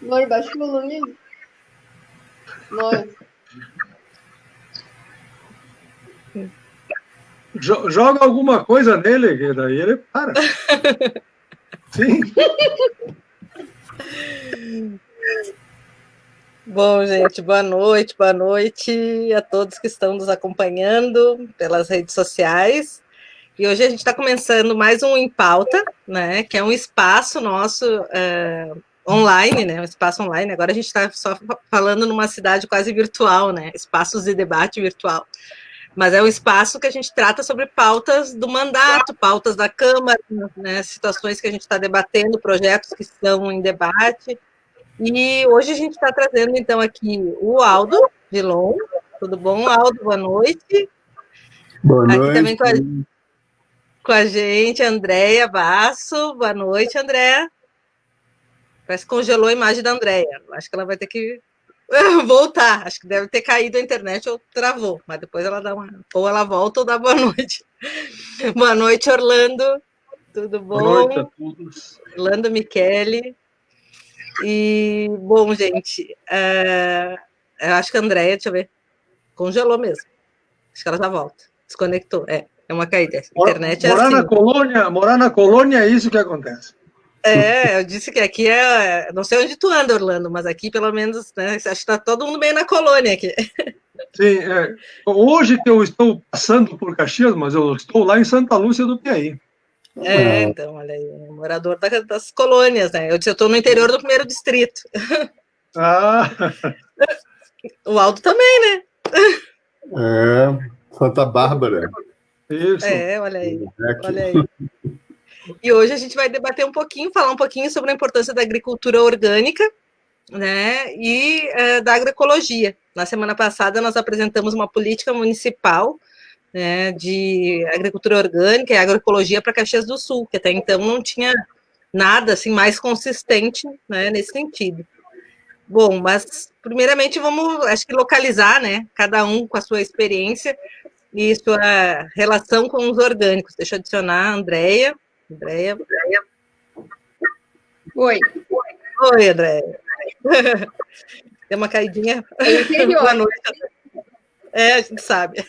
Nós, baixa o volume. Nós. Joga alguma coisa nele, que daí ele para. Sim. Bom, gente, boa noite a todos que estão nos acompanhando pelas redes sociais. E hoje a gente está começando mais um Em Pauta, né? Que é um espaço nosso online, né? Um espaço online. Agora a gente está só falando numa cidade quase virtual, né? Espaços de debate virtual. Mas é um espaço que a gente trata sobre pautas do mandato, pautas da Câmara, né? Situações que a gente está debatendo, projetos que estão em debate. E hoje a gente está trazendo, então, aqui o Aldo Vilon. Tudo bom, Aldo? Boa noite. Boa noite. Aqui também com a gente, Andréia Basso. Boa noite, Andréia. Parece que congelou a imagem da Andréia. Acho que ela vai ter que voltar. Acho que deve ter caído a internet ou travou. Mas depois ela dá uma... Ou ela volta ou dá boa noite. Boa noite, Orlando. Tudo bom? Boa noite a todos. Orlando Michele. E, bom, gente, eu acho que a Andréia, deixa eu ver, congelou mesmo. Acho que ela já volta. Desconectou. É uma caída. A internet morar assim. Morar na colônia é isso que acontece. Eu disse que aqui não sei onde tu anda, Orlando, mas aqui pelo menos, né, acho que está todo mundo meio na colônia aqui. Sim, hoje que eu estou passando por Caxias, mas eu estou lá em Santa Lúcia do Piauí. Então, olha aí, morador das colônias, né? Eu estou no interior do 1º distrito. O Aldo também, né? Santa Bárbara. Isso. Olha aí, olha aí. E hoje a gente vai debater falar um pouquinho sobre a importância da agricultura orgânica, né, e da agroecologia. Na semana passada nós apresentamos uma política municipal, né, de agricultura orgânica e agroecologia para Caxias do Sul, que até então não tinha nada assim mais consistente, né, nesse sentido. Bom, mas primeiramente vamos, acho que localizar, né, cada um com a sua experiência e sua relação com os orgânicos. Deixa eu adicionar a Andréia. Oi. Oi, Andréia. Deu uma caidinha. Boa noite. A gente sabe.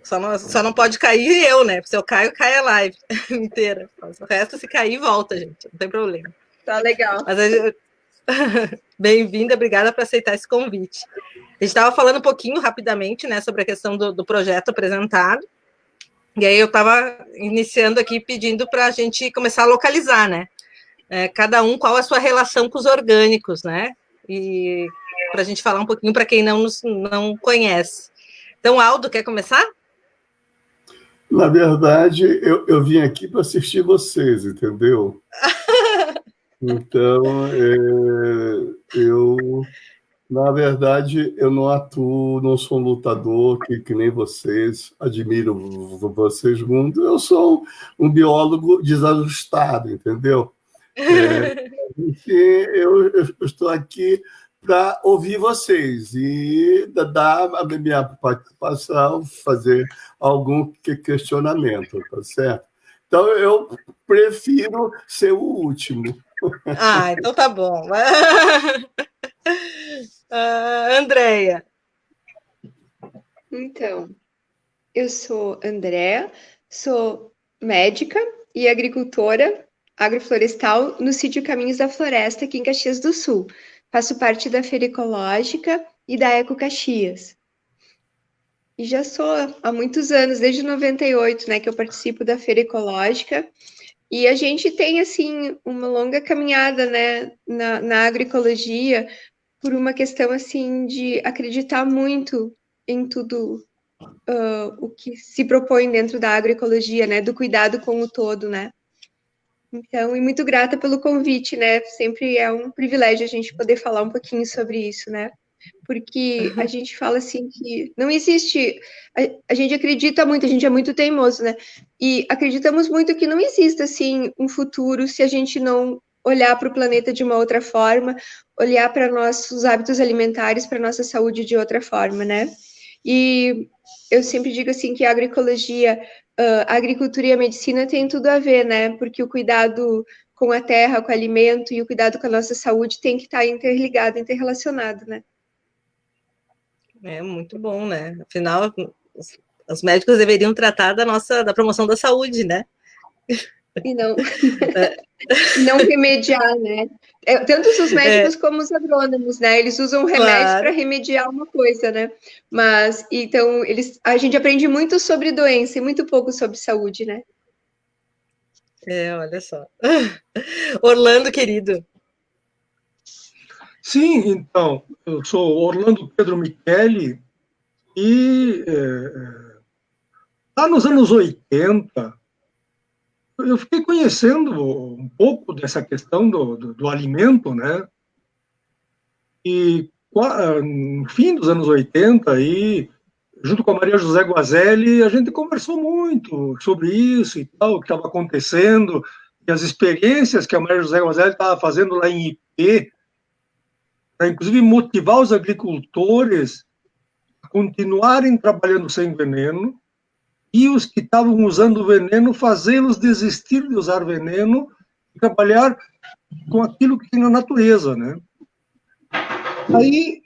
Só não pode cair eu, né? Se eu caio, cai a live inteira. O resto, se cair, volta, gente. Não tem problema. Tá legal. Mas bem-vinda, obrigada por aceitar esse convite. A gente estava falando um pouquinho rapidamente, né, sobre a questão do projeto apresentado. E aí eu estava iniciando aqui pedindo para a gente começar a localizar, né? Cada um, qual a sua relação com os orgânicos, né? E para a gente falar um pouquinho para quem não conhece. Então, Aldo, quer começar? Na verdade, eu vim aqui para assistir vocês, entendeu? Então, na verdade, eu não atuo, não sou um lutador que nem vocês, admiro vocês muito. Eu sou um biólogo desajustado, entendeu? Eu estou aqui para ouvir vocês e dar a minha participação, fazer algum questionamento, tá certo? Então, eu prefiro ser o último. Então tá bom. Andréia. Então, eu sou Andréa, sou médica e agricultora agroflorestal no sítio Caminhos da Floresta, aqui em Caxias do Sul. Faço parte da Feira Ecológica e da Eco Caxias. E já sou há muitos anos, desde 98, né, que eu participo da Feira Ecológica. E a gente tem, assim, uma longa caminhada, né, na agroecologia, por uma questão, assim, de acreditar muito em tudo o que se propõe dentro da agroecologia, né, do cuidado com o todo, né. Então, e muito grata pelo convite, né, sempre é um privilégio a gente poder falar um pouquinho sobre isso, né, porque a gente fala assim que não existe, a gente acredita muito, a gente é muito teimoso, né, e acreditamos muito que não existe, assim, um futuro se a gente não olhar para o planeta de uma outra forma, olhar para nossos hábitos alimentares, para nossa saúde de outra forma, né, e eu sempre digo assim que a agroecologia, a agricultura e a medicina têm tudo a ver, né, porque o cuidado com a terra, com o alimento e o cuidado com a nossa saúde tem que estar interligado, interrelacionado, né? É muito bom, né? Afinal, os médicos deveriam tratar da promoção da saúde, né? E não remediar, né? Tanto os médicos como os agrônomos, né? Eles usam remédios para remediar uma coisa, né? Mas, então, a gente aprende muito sobre doença e muito pouco sobre saúde, né? Olha só. Orlando, querido. Sim, então, eu sou Orlando Pedro Micheli e lá nos anos 80, eu fiquei conhecendo um pouco dessa questão do alimento, né? E no fim dos anos 80, aí, junto com a Maria José Guazelli, a gente conversou muito sobre isso e tal, o que estava acontecendo, e as experiências que a Maria José Guazelli estava fazendo lá em IP, para inclusive motivar os agricultores a continuarem trabalhando sem veneno, e os que estavam usando veneno, fazê-los desistir de usar veneno e trabalhar com aquilo que tem na natureza, né? Aí,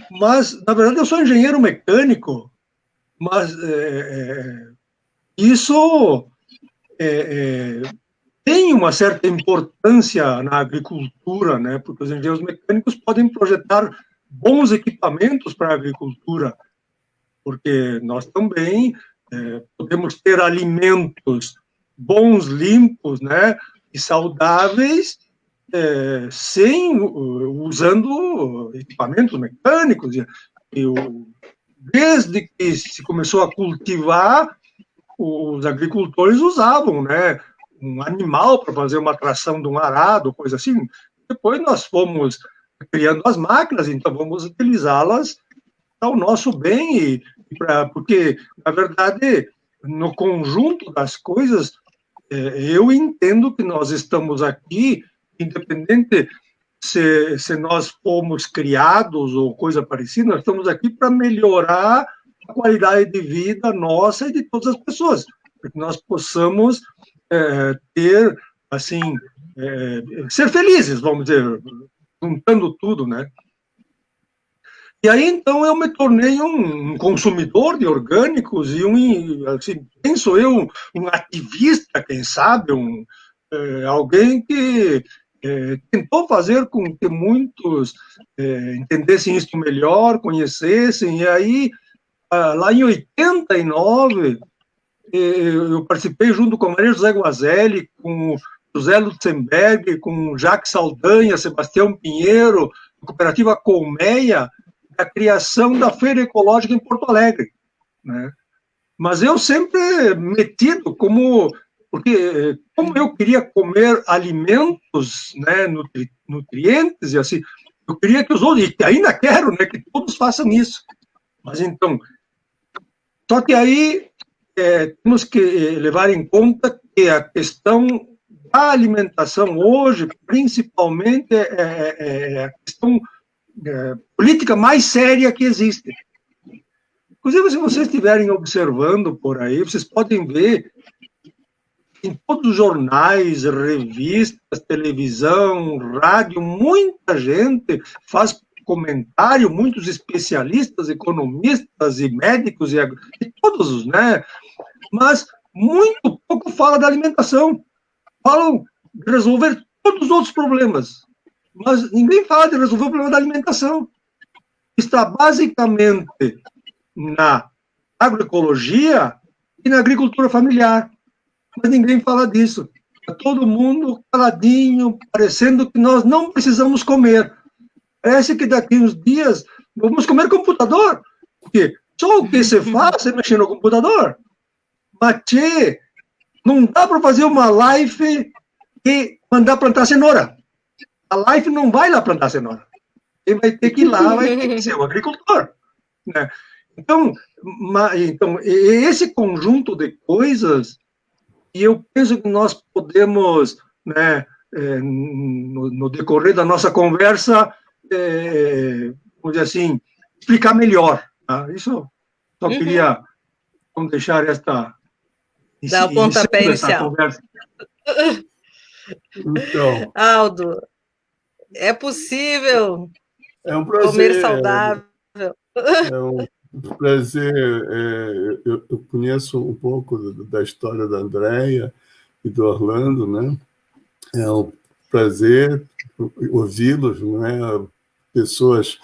mas, na verdade, eu sou engenheiro mecânico, mas isso tem uma certa importância na agricultura, né? Porque os engenheiros mecânicos podem projetar bons equipamentos para a agricultura, porque nós também podemos ter alimentos bons, limpos, né, e saudáveis, usando equipamentos mecânicos. Desde que se começou a cultivar, os agricultores usavam, né, um animal para fazer uma tração de um arado, coisa assim. Depois nós fomos criando as máquinas, então vamos utilizá-las ao nosso bem, porque, na verdade, no conjunto das coisas, eu entendo que nós estamos aqui, independente se nós fomos criados ou coisa parecida, nós estamos aqui para melhorar a qualidade de vida nossa e de todas as pessoas, para que nós possamos ter, assim, ser felizes, vamos dizer, juntando tudo, né? E aí, então, eu me tornei um consumidor de orgânicos e assim, penso eu, um ativista, quem sabe, alguém que tentou fazer com que muitos entendessem isso melhor, conhecessem, e aí, lá em 89, eu participei junto com a Maria José Guazelli, com o José Lutzenberg, com Jacques Saldanha, Sebastião Pinheiro, a Cooperativa Colmeia, a criação da Feira Ecológica em Porto Alegre, né? Mas eu sempre metido porque como eu queria comer alimentos, né, nutrientes e assim, eu queria que os outros, e ainda quero, né, que todos façam isso. Mas então, só que aí temos que levar em conta que a questão da alimentação hoje, principalmente, é a questão política mais séria que existe. Inclusive, se vocês estiverem observando por aí, vocês podem ver em todos os jornais, revistas, televisão, rádio, muita gente faz comentário, muitos especialistas, economistas e médicos, e todos, né? Mas muito pouco fala da alimentação. Falam de resolver todos os outros problemas. Mas ninguém fala de resolver o problema da alimentação. Está basicamente na agroecologia e na agricultura familiar. Mas ninguém fala disso. Está todo mundo caladinho, parecendo que nós não precisamos comer. Parece que daqui uns dias vamos comer computador. Porque só o que se faz é mexer no computador. Mas, não dá para fazer uma live e mandar plantar cenoura. A live não vai lá plantar cenoura. Quem vai ter que ir lá vai ter que ser o agricultor, né? Então, esse conjunto de coisas, e eu penso que nós podemos, né, no decorrer da nossa conversa, vamos dizer assim, explicar melhor. Tá? Isso só queria deixar dar o pontapé inicial. Conversa. Então, Aldo, é possível é um comer prazer. saudável. É um prazer. Eu conheço um pouco da história da Andréia e do Orlando, né? É um prazer ouvi-los, né? Pessoas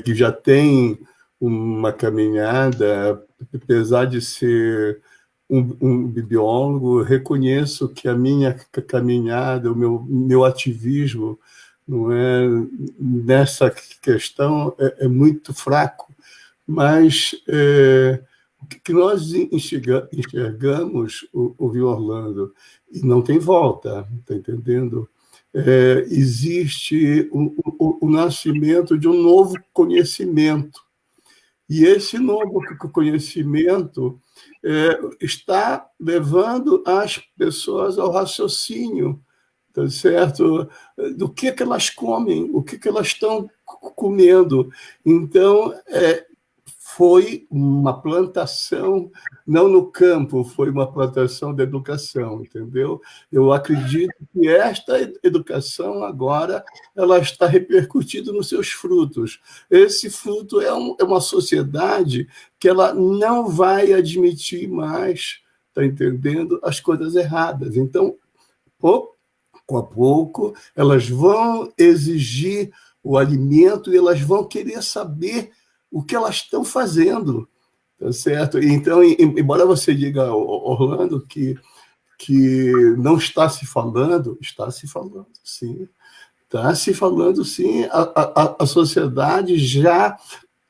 que já têm uma caminhada, apesar de ser um biólogo, reconheço que a minha caminhada, o meu ativismo, não é, nessa questão é muito fraco, mas o que nós enxergamos, o Orlando, e não tem volta, está entendendo? Existe o nascimento de um novo conhecimento. E esse novo conhecimento está levando as pessoas ao raciocínio, tá certo? Do que elas comem, o que elas estão comendo. Então, foi uma plantação, não no campo, foi uma plantação da educação, entendeu? Eu acredito que esta educação agora ela está repercutindo nos seus frutos. Esse fruto é uma sociedade que ela não vai admitir mais, está entendendo, as coisas erradas. Então, pouco a pouco, elas vão exigir o alimento e elas vão querer saber o que elas estão fazendo, tá certo? Então, embora você diga, Orlando, que não está se falando, sim. Está se falando, sim. A sociedade já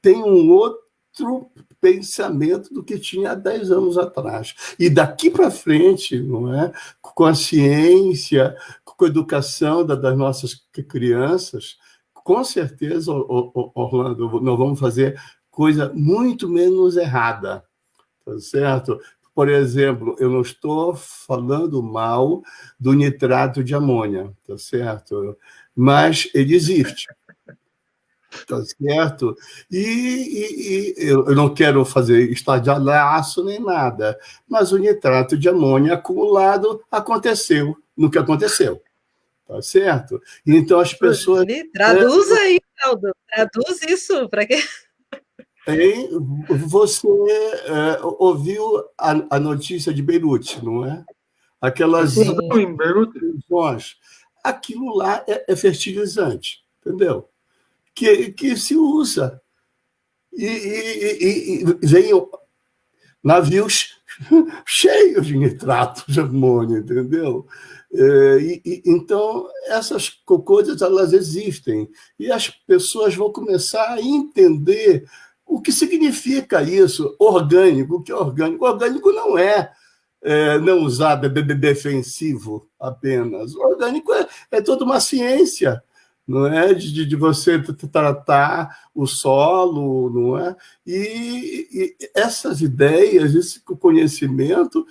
tem um outro pensamento do que tinha há 10 anos atrás. E daqui para frente, não é? Com a ciência, com a educação das nossas crianças, com certeza, Orlando, nós vamos fazer coisa muito menos errada, tá certo? Por exemplo, eu não estou falando mal do nitrato de amônia, tá certo? Mas ele existe, tá certo? E eu não quero fazer estardalhaço nem nada, mas o nitrato de amônia acumulado aconteceu no que aconteceu. Tá certo? Então, as pessoas. Traduz aí, Aldo. Traduz isso para quê? Você ouviu a notícia de Beirute, não é? Aquelas em Beirute. explosões. Aquilo lá é fertilizante, entendeu? Que se usa. E vem navios cheios de nitrato de amônia, entendeu? Então, essas coisas, elas existem, e as pessoas vão começar a entender o que significa isso, orgânico. O que é orgânico? Orgânico não não usar defensivo apenas. Orgânico é toda uma ciência, não é? De você tratar o solo, não é? E essas ideias, esse conhecimento,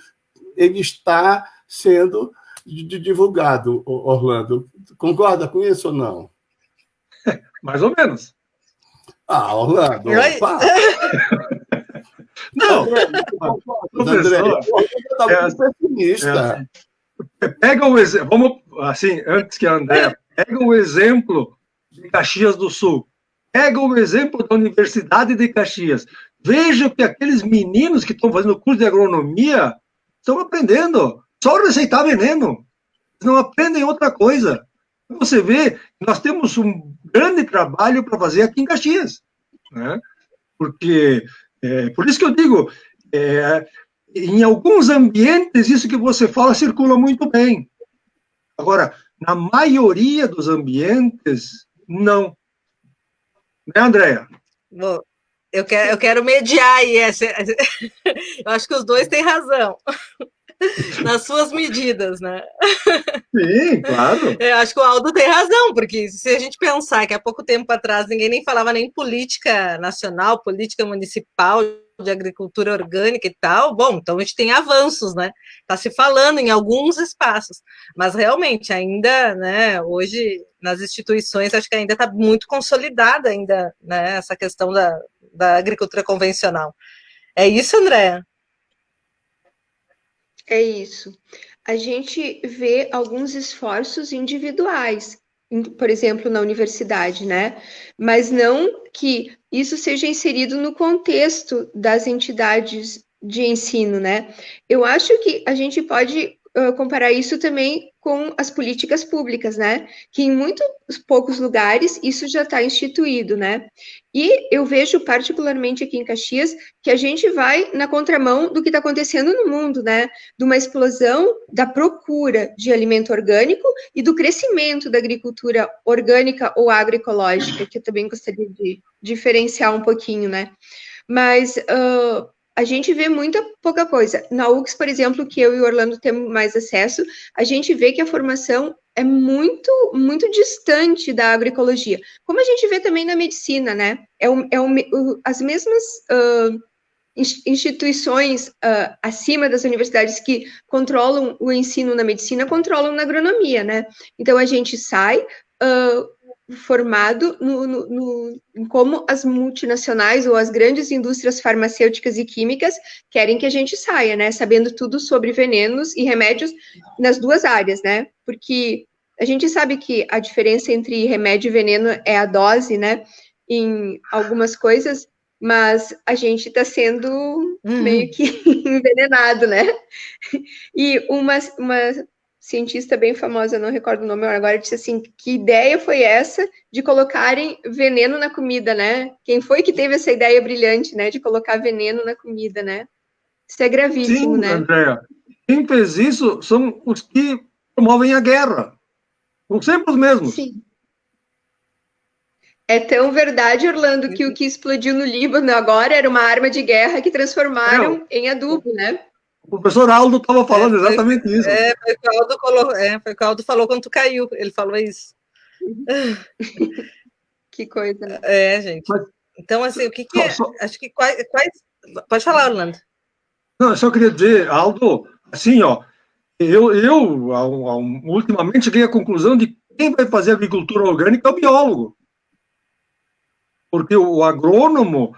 ele está sendo divulgado, Orlando. Concorda com isso ou não? Mais ou menos. Orlando, pá. Não, André, está muito pessimista. Pega o exemplo, vamos assim, antes que a André, pega o exemplo de Caxias do Sul, pega o exemplo da Universidade de Caxias, veja que aqueles meninos que estão fazendo curso de agronomia estão aprendendo só receitar veneno, eles não aprendem outra coisa. Você vê, nós temos um grande trabalho para fazer aqui em Caxias, né? Porque, por isso que eu digo, em alguns ambientes, isso que você fala circula muito bem. Agora, na maioria dos ambientes, não. Né, Andréia? Bom, eu quero mediar aí. Eu acho que os dois têm razão. Nas suas medidas, né? Sim, claro. Eu acho que o Aldo tem razão, porque se a gente pensar que há pouco tempo atrás ninguém nem falava nem política nacional, política municipal de agricultura orgânica e tal, bom, então a gente tem avanços, né? Está se falando em alguns espaços, mas realmente ainda, né, hoje nas instituições acho que ainda está muito consolidada ainda, né, essa questão da agricultura convencional. É isso, Andréa? É isso. A gente vê alguns esforços individuais, por exemplo, na universidade, né? Mas não que isso seja inserido no contexto das entidades de ensino, né? Eu acho que a gente pode comparar isso também com as políticas públicas, né? Que em muitos poucos lugares isso já está instituído, né? E eu vejo particularmente aqui em Caxias que a gente vai na contramão do que está acontecendo no mundo, né? De uma explosão da procura de alimento orgânico e do crescimento da agricultura orgânica ou agroecológica, que eu também gostaria de diferenciar um pouquinho, né? Mas a gente vê muita pouca coisa. Na UX, por exemplo, que eu e o Orlando temos mais acesso, a gente vê que a formação é muito, muito distante da agroecologia. Como a gente vê também na medicina, né? As mesmas instituições acima das universidades que controlam o ensino na medicina, controlam na agronomia, né? Então, a gente sai formado em como as multinacionais ou as grandes indústrias farmacêuticas e químicas querem que a gente saia, né? Sabendo tudo sobre venenos e remédios nas duas áreas, né? Porque a gente sabe que a diferença entre remédio e veneno é a dose, né? Em algumas coisas, mas a gente está sendo meio que envenenado, né? E uma cientista bem famosa, não recordo o nome agora, disse assim, que ideia foi essa de colocarem veneno na comida, né? Quem foi que teve essa ideia brilhante, né, de colocar veneno na comida, né? Isso é gravíssimo, Sim, né? Andréa. Quem fez isso são os que promovem a guerra. São sempre os mesmos. Sim. É tão verdade, Orlando, que o que explodiu no Líbano agora era uma arma de guerra que transformaram em adubo, né? O professor Aldo estava falando exatamente isso. Foi o que o Aldo falou quando tu caiu. Ele falou isso. Que coisa, né? Gente. Mas, então, assim, o que é? Acho que quais... Pode falar, Orlando. Não, eu só queria dizer, Aldo, assim, ó, eu ultimamente cheguei à conclusão de que quem vai fazer agricultura orgânica é o biólogo. Porque o agrônomo,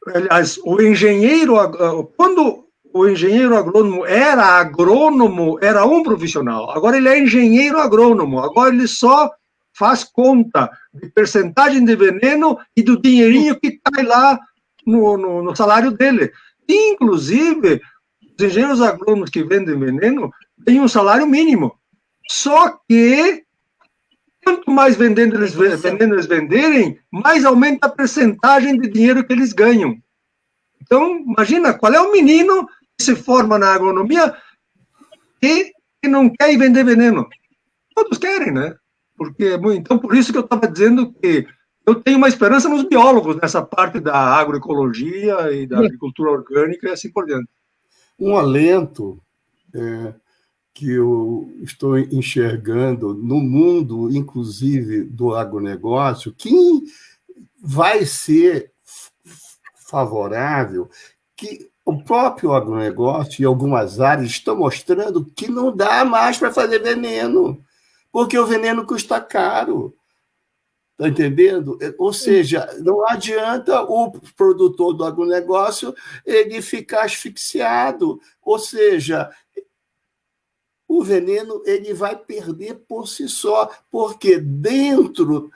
aliás, o engenheiro, quando o engenheiro agrônomo era agrônomo, era um profissional. Agora ele é engenheiro agrônomo. Agora ele só faz conta de percentagem de veneno e do dinheirinho que cai lá no salário dele. Inclusive, os engenheiros agrônomos que vendem veneno têm um salário mínimo. Só que, quanto mais veneno eles venderem, mais aumenta a percentagem de dinheiro que eles ganham. Então, imagina, qual é o menino que se forma na agronomia que não quer ir vender veneno? Todos querem, né? Então, por isso que eu estava dizendo que eu tenho uma esperança nos biólogos nessa parte da agroecologia e da agricultura orgânica e assim por diante. Um alento que eu estou enxergando no mundo, inclusive do agronegócio, que vai ser favorável, que o próprio agronegócio e algumas áreas estão mostrando que não dá mais para fazer veneno, porque o veneno custa caro. Está entendendo? Ou seja, não adianta o produtor do agronegócio ele ficar asfixiado. Ou seja, o veneno ele vai perder por si só, porque dentro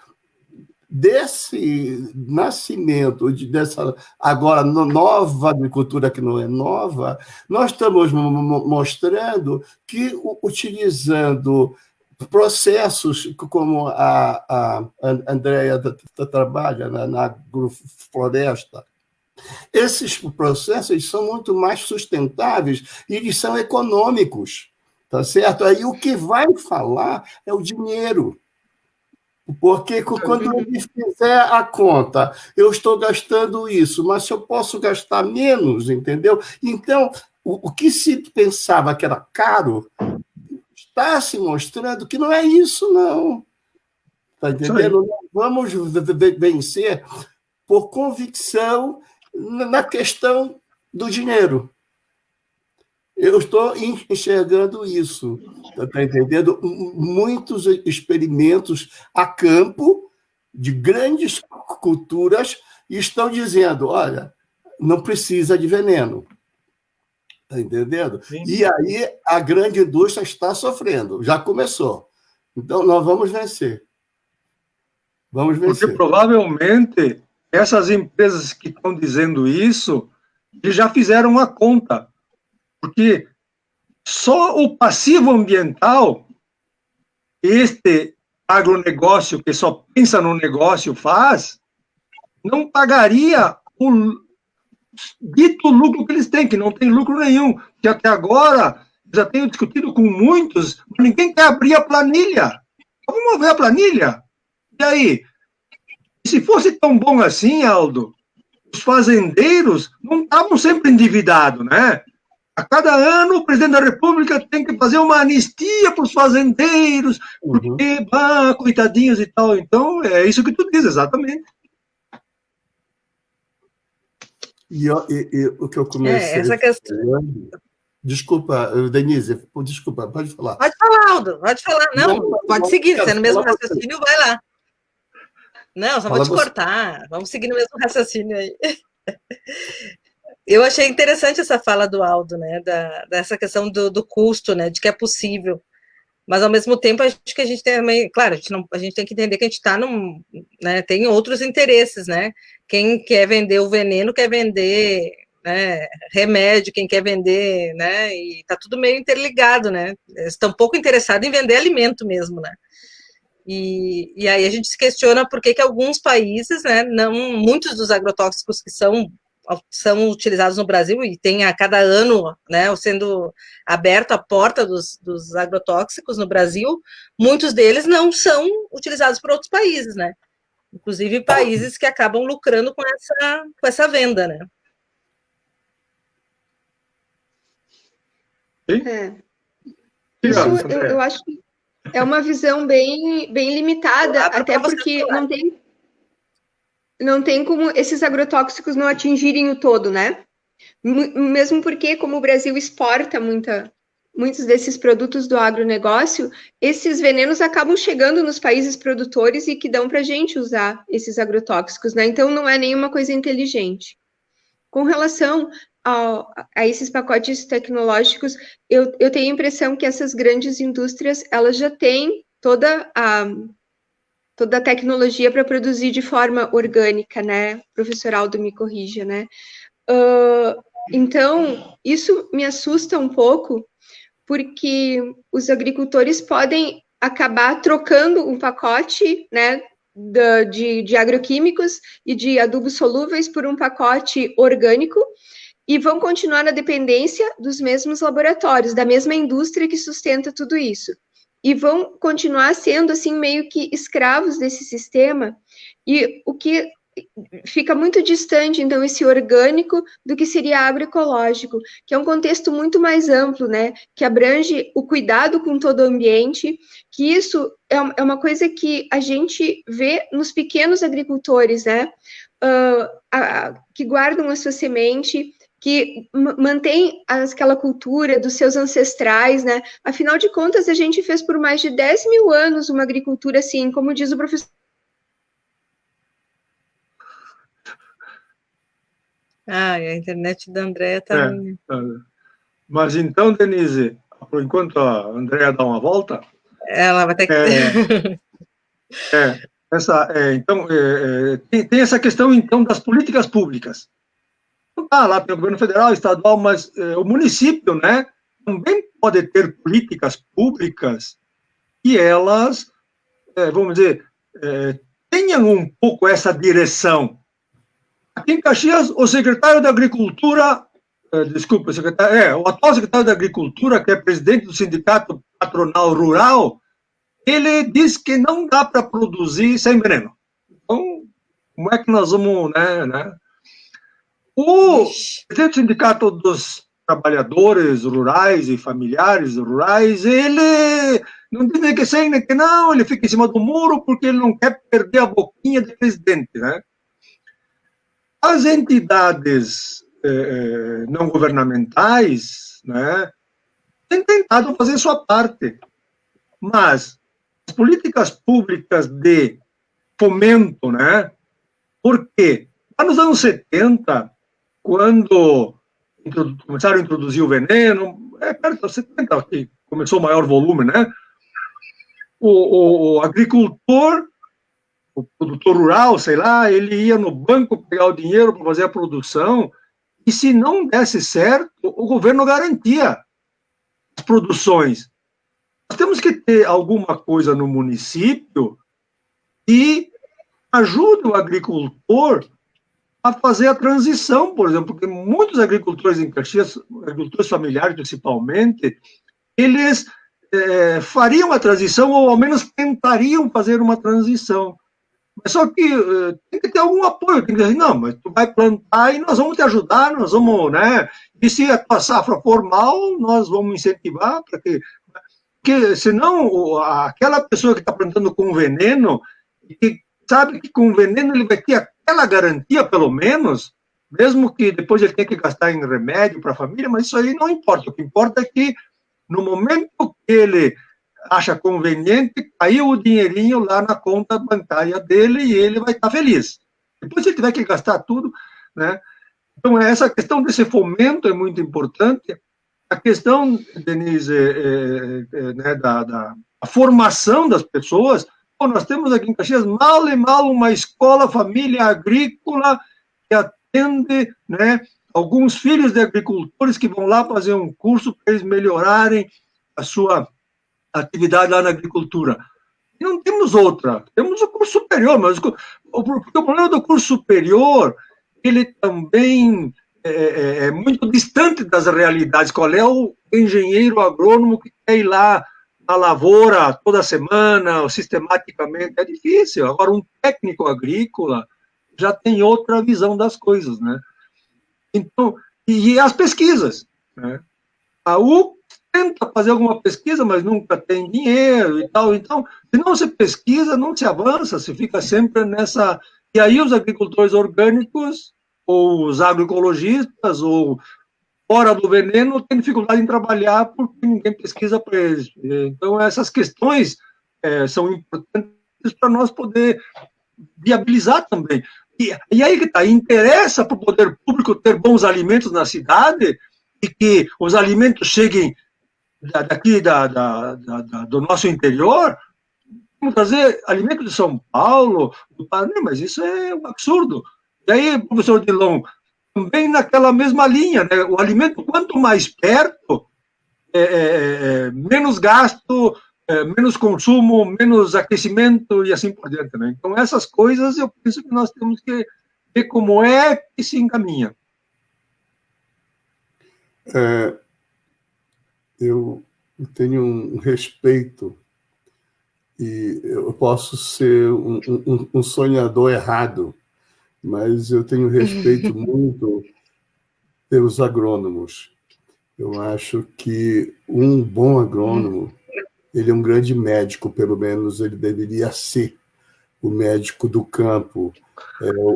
desse nascimento, dessa agora nova agricultura, que não é nova, nós estamos mostrando que, utilizando processos como a Andréa trabalha na agrofloresta, esses processos são muito mais sustentáveis e eles são econômicos, tá certo? Aí o que vai falar é o dinheiro. Porque quando ele fizer a conta, eu estou gastando isso, mas se eu posso gastar menos, entendeu? Então, o que se pensava que era caro, está se mostrando que não é isso, não. Está entendendo? Nós vamos vencer por convicção na questão do dinheiro. Eu estou enxergando isso, está entendendo? Muitos experimentos a campo de grandes culturas estão dizendo, olha, não precisa de veneno. Está entendendo? Sim. E aí a grande indústria está sofrendo, já começou. Então, nós vamos vencer. Vamos Porque vencer. provavelmente essas empresas que estão dizendo isso, eles já fizeram a conta. Porque só o passivo ambiental, este agronegócio que só pensa no negócio faz, não pagaria o dito lucro que eles têm, que não tem lucro nenhum. Que até agora, já tenho discutido com muitos, mas ninguém quer abrir a planilha. Vamos ver a planilha. E aí? Se fosse tão bom assim, Aldo, os fazendeiros não estavam sempre endividados, né? A cada ano, o presidente da República tem que fazer uma anistia para os fazendeiros, porque, coitadinhos e tal. Então, é isso que tu diz, exatamente. E o que eu comecei... essa questão... Desculpa, Denise, desculpa, pode falar. Pode falar, Aldo, pode falar. Não, pode seguir, você é no mesmo raciocínio, vai lá. Não, só vou te cortar. Vamos seguir no mesmo raciocínio aí. Eu achei interessante essa fala do Aldo, né? Dessa questão do custo, né? De que é possível. Mas, ao mesmo tempo, acho que a gente também... Claro, a gente tem que entender que a gente está num... Né, tem outros interesses, né? Quem quer vender o veneno quer vender, né, remédio, quem quer vender, né? E está tudo meio interligado, né? Eles estão pouco interessados em vender alimento mesmo, né? E aí a gente se questiona por que alguns países, né, muitos dos agrotóxicos que são utilizados no Brasil, e tem a cada ano, né, sendo aberto a porta dos agrotóxicos no Brasil, muitos deles não são utilizados por outros países, né? Inclusive países que acabam lucrando com essa venda, né? Isso eu acho que é uma visão bem limitada, até porque não tem como esses agrotóxicos não atingirem o todo, né? Mesmo porque, como o Brasil exporta muitos desses produtos do agronegócio, esses venenos acabam chegando nos países produtores e que dão para a gente usar esses agrotóxicos, né? Então, não é nenhuma coisa inteligente. Com relação a esses pacotes tecnológicos, eu tenho a impressão que essas grandes indústrias, elas já têm toda a tecnologia para produzir de forma orgânica, né? Professor Aldo me corrija, né? Então, isso me assusta um pouco, porque os agricultores podem acabar trocando um pacote, né, de agroquímicos e de adubos solúveis por um pacote orgânico, e vão continuar na dependência dos mesmos laboratórios, da mesma indústria que sustenta tudo isso. E vão continuar sendo, assim, meio que escravos desse sistema, e o que fica muito distante, então, esse orgânico do que seria agroecológico, que é um contexto muito mais amplo, né, que abrange o cuidado com todo o ambiente, que isso é uma coisa que a gente vê nos pequenos agricultores, né, que guardam a sua semente, que mantém aquela cultura dos seus ancestrais, né? Afinal de contas, a gente fez por mais de 10 mil anos uma agricultura assim, como diz o professor. A internet da Andréa está... Mas então, Denise, por enquanto a Andréa dá uma volta... Ela vai ter que... Então, tem essa questão, então, das políticas públicas. Lá tem o governo federal, estadual, mas o município, né, também pode ter políticas públicas que elas, vamos dizer, tenham um pouco essa direção. Aqui em Caxias, o secretário da Agricultura, o atual secretário da Agricultura, que é presidente do Sindicato Patronal Rural, ele diz que não dá para produzir sem veneno. Então, como é que nós vamos, né? O presidente do Sindicato dos Trabalhadores Rurais e Familiares Rurais, ele não diz nem que sim, nem que não, ele fica em cima do muro porque ele não quer perder a boquinha de presidente, né? As entidades não governamentais, né, têm tentado fazer sua parte, mas as políticas públicas de fomento, né, porque lá nos anos 70, quando começaram a introduzir o veneno, perto de 70 que começou o maior volume, né? O agricultor, o produtor rural, sei lá, ele ia no banco pegar o dinheiro para fazer a produção, e se não desse certo, o governo garantia as produções. Nós temos que ter alguma coisa no município que ajude o agricultor a fazer a transição, por exemplo, porque muitos agricultores em Caxias, agricultores familiares principalmente, eles fariam a transição, ou ao menos tentariam fazer uma transição. Mas só que tem que ter algum apoio, tem que dizer, não, mas tu vai plantar e nós vamos te ajudar, nós vamos, né? E se a tua safra for mal, nós vamos incentivar para que... Porque senão aquela pessoa que está plantando com veneno, que sabe que com veneno ele vai ter aquela garantia, pelo menos, mesmo que depois ele tenha que gastar em remédio para a família, mas isso aí não importa. O que importa é que no momento que ele acha conveniente, caiu o dinheirinho lá na conta bancária dele e ele vai estar feliz. Depois, se ele tiver que gastar tudo, né? Então, essa questão desse fomento é muito importante. A questão, Denise, né, da formação das pessoas. Bom, nós temos aqui em Caxias, mal e mal, uma escola família agrícola que atende, né, alguns filhos de agricultores que vão lá fazer um curso para eles melhorarem a sua atividade lá na agricultura. E não temos outra. Temos o curso superior, mas o problema do curso superior, ele também é muito distante das realidades. Qual é o engenheiro agrônomo que quer ir lá na lavoura toda semana, ou sistematicamente? É difícil. Agora, um técnico agrícola já tem outra visão das coisas, né? Então, e as pesquisas, né? A UFRGS tenta fazer alguma pesquisa, mas nunca tem dinheiro e tal. Então, se não se pesquisa, não se avança, se fica sempre nessa... E aí os agricultores orgânicos, ou os agroecologistas, ou fora do veneno, têm dificuldade em trabalhar porque ninguém pesquisa para eles. Então, essas questões são importantes para nós poder viabilizar também. E aí que está, interessa para o poder público ter bons alimentos na cidade e que os alimentos cheguem daqui do nosso interior. Vamos trazer alimentos de São Paulo, do Paraná, mas isso é um absurdo. E aí, professor Dilon, também naquela mesma linha, né? O alimento, quanto mais perto, menos gasto, menos consumo, menos aquecimento e assim por diante, né? Então, essas coisas eu penso que nós temos que ver como é que se encaminha. Eu tenho um respeito, e eu posso ser um sonhador errado, mas eu tenho respeito muito pelos agrônomos. Eu acho que um bom agrônomo, ele é um grande médico, pelo menos ele deveria ser o médico do campo,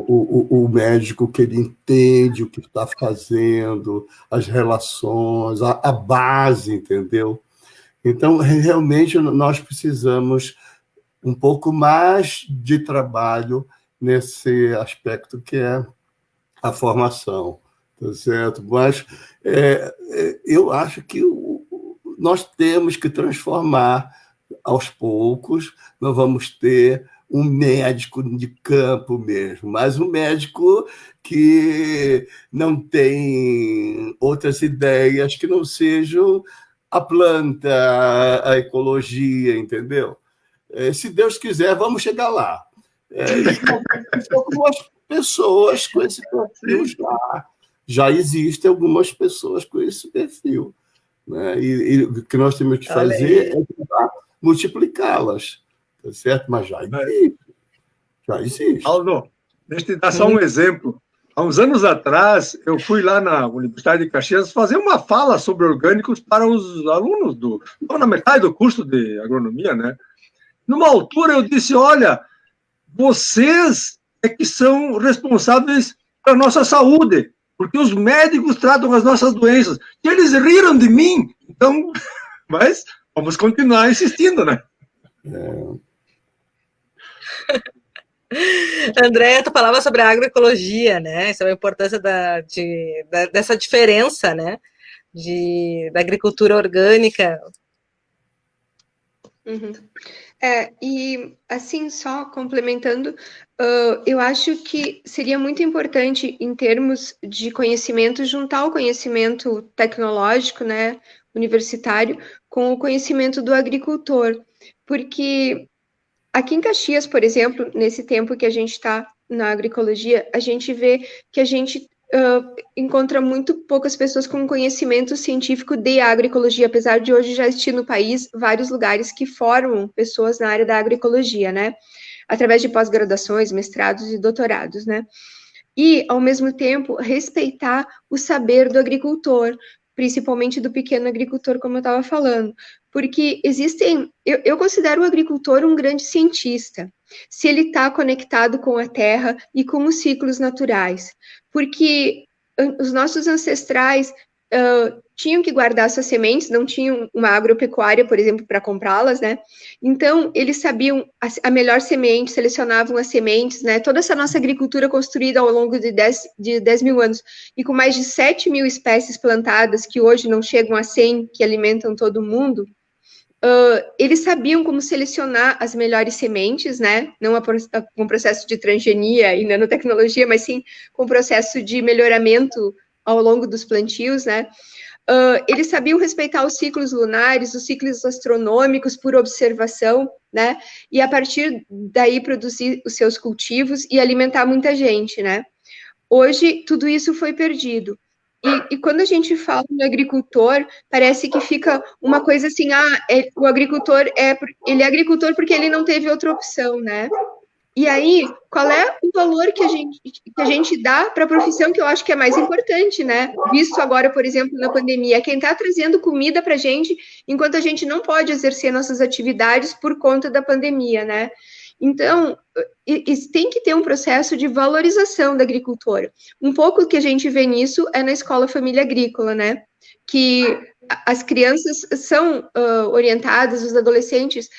o médico que ele entende o que está fazendo, as relações, a base, entendeu? Então, realmente, nós precisamos um pouco mais de trabalho nesse aspecto que é a formação, tá certo? Mas eu acho que nós temos que transformar aos poucos. Nós vamos ter um médico de campo mesmo, mas um médico que não tem outras ideias que não sejam a planta, a ecologia, entendeu? Se Deus quiser, vamos chegar lá. E algumas pessoas com esse perfil já existem algumas pessoas com esse perfil, né? E o que nós temos que fazer é tentar multiplicá-las, tá certo? Mas já existe. Aldo, deixa eu te dar só um exemplo. Há uns anos atrás, eu fui lá na Universidade de Caxias fazer uma fala sobre orgânicos para os alunos na metade do curso de agronomia, né? Numa altura eu disse, olha, vocês é que são responsáveis pela nossa saúde, porque os médicos tratam as nossas doenças. E eles riram de mim, então, mas vamos continuar insistindo, né? Andréa, tu falava sobre a agroecologia, né? Sobre a importância dessa diferença, né? Da agricultura orgânica. Uhum. E assim, só complementando, eu acho que seria muito importante, em termos de conhecimento, juntar o conhecimento tecnológico, né, universitário, com o conhecimento do agricultor, porque aqui em Caxias, por exemplo, nesse tempo que a gente está na agroecologia, a gente vê que a gente encontra muito poucas pessoas com conhecimento científico de agroecologia, apesar de hoje já existir no país vários lugares que formam pessoas na área da agroecologia, né? Através de pós-graduações, mestrados e doutorados, né? E, ao mesmo tempo, respeitar o saber do agricultor, principalmente do pequeno agricultor, como eu estava falando. Porque existem. Eu considero o agricultor um grande cientista, se ele está conectado com a terra e com os ciclos naturais. Porque os nossos ancestrais tinham que guardar suas sementes, não tinham uma agropecuária, por exemplo, para comprá-las, né? Então, eles sabiam a melhor semente, selecionavam as sementes, né? Toda essa nossa agricultura construída ao longo de 10 mil anos, e com mais de 7 mil espécies plantadas, que hoje não chegam a 100, que alimentam todo mundo, eles sabiam como selecionar as melhores sementes, né? Não com processo de transgenia e nanotecnologia, mas sim com processo de melhoramento ao longo dos plantios, né? Eles sabiam respeitar os ciclos lunares, os ciclos astronômicos por observação, né? E a partir daí produzir os seus cultivos e alimentar muita gente, né? Hoje tudo isso foi perdido. E quando a gente fala no agricultor, parece que fica uma coisa assim, o agricultor ele é agricultor porque ele não teve outra opção, né? E aí, qual é o valor que a gente dá para a profissão que eu acho que é mais importante, né? Visto agora, por exemplo, na pandemia, quem está trazendo comida para a gente, enquanto a gente não pode exercer nossas atividades por conta da pandemia, né? Então, tem que ter um processo de valorização da agricultura. Um pouco que a gente vê nisso é na Escola Família Agrícola, né? Que as crianças são orientadas, os adolescentes,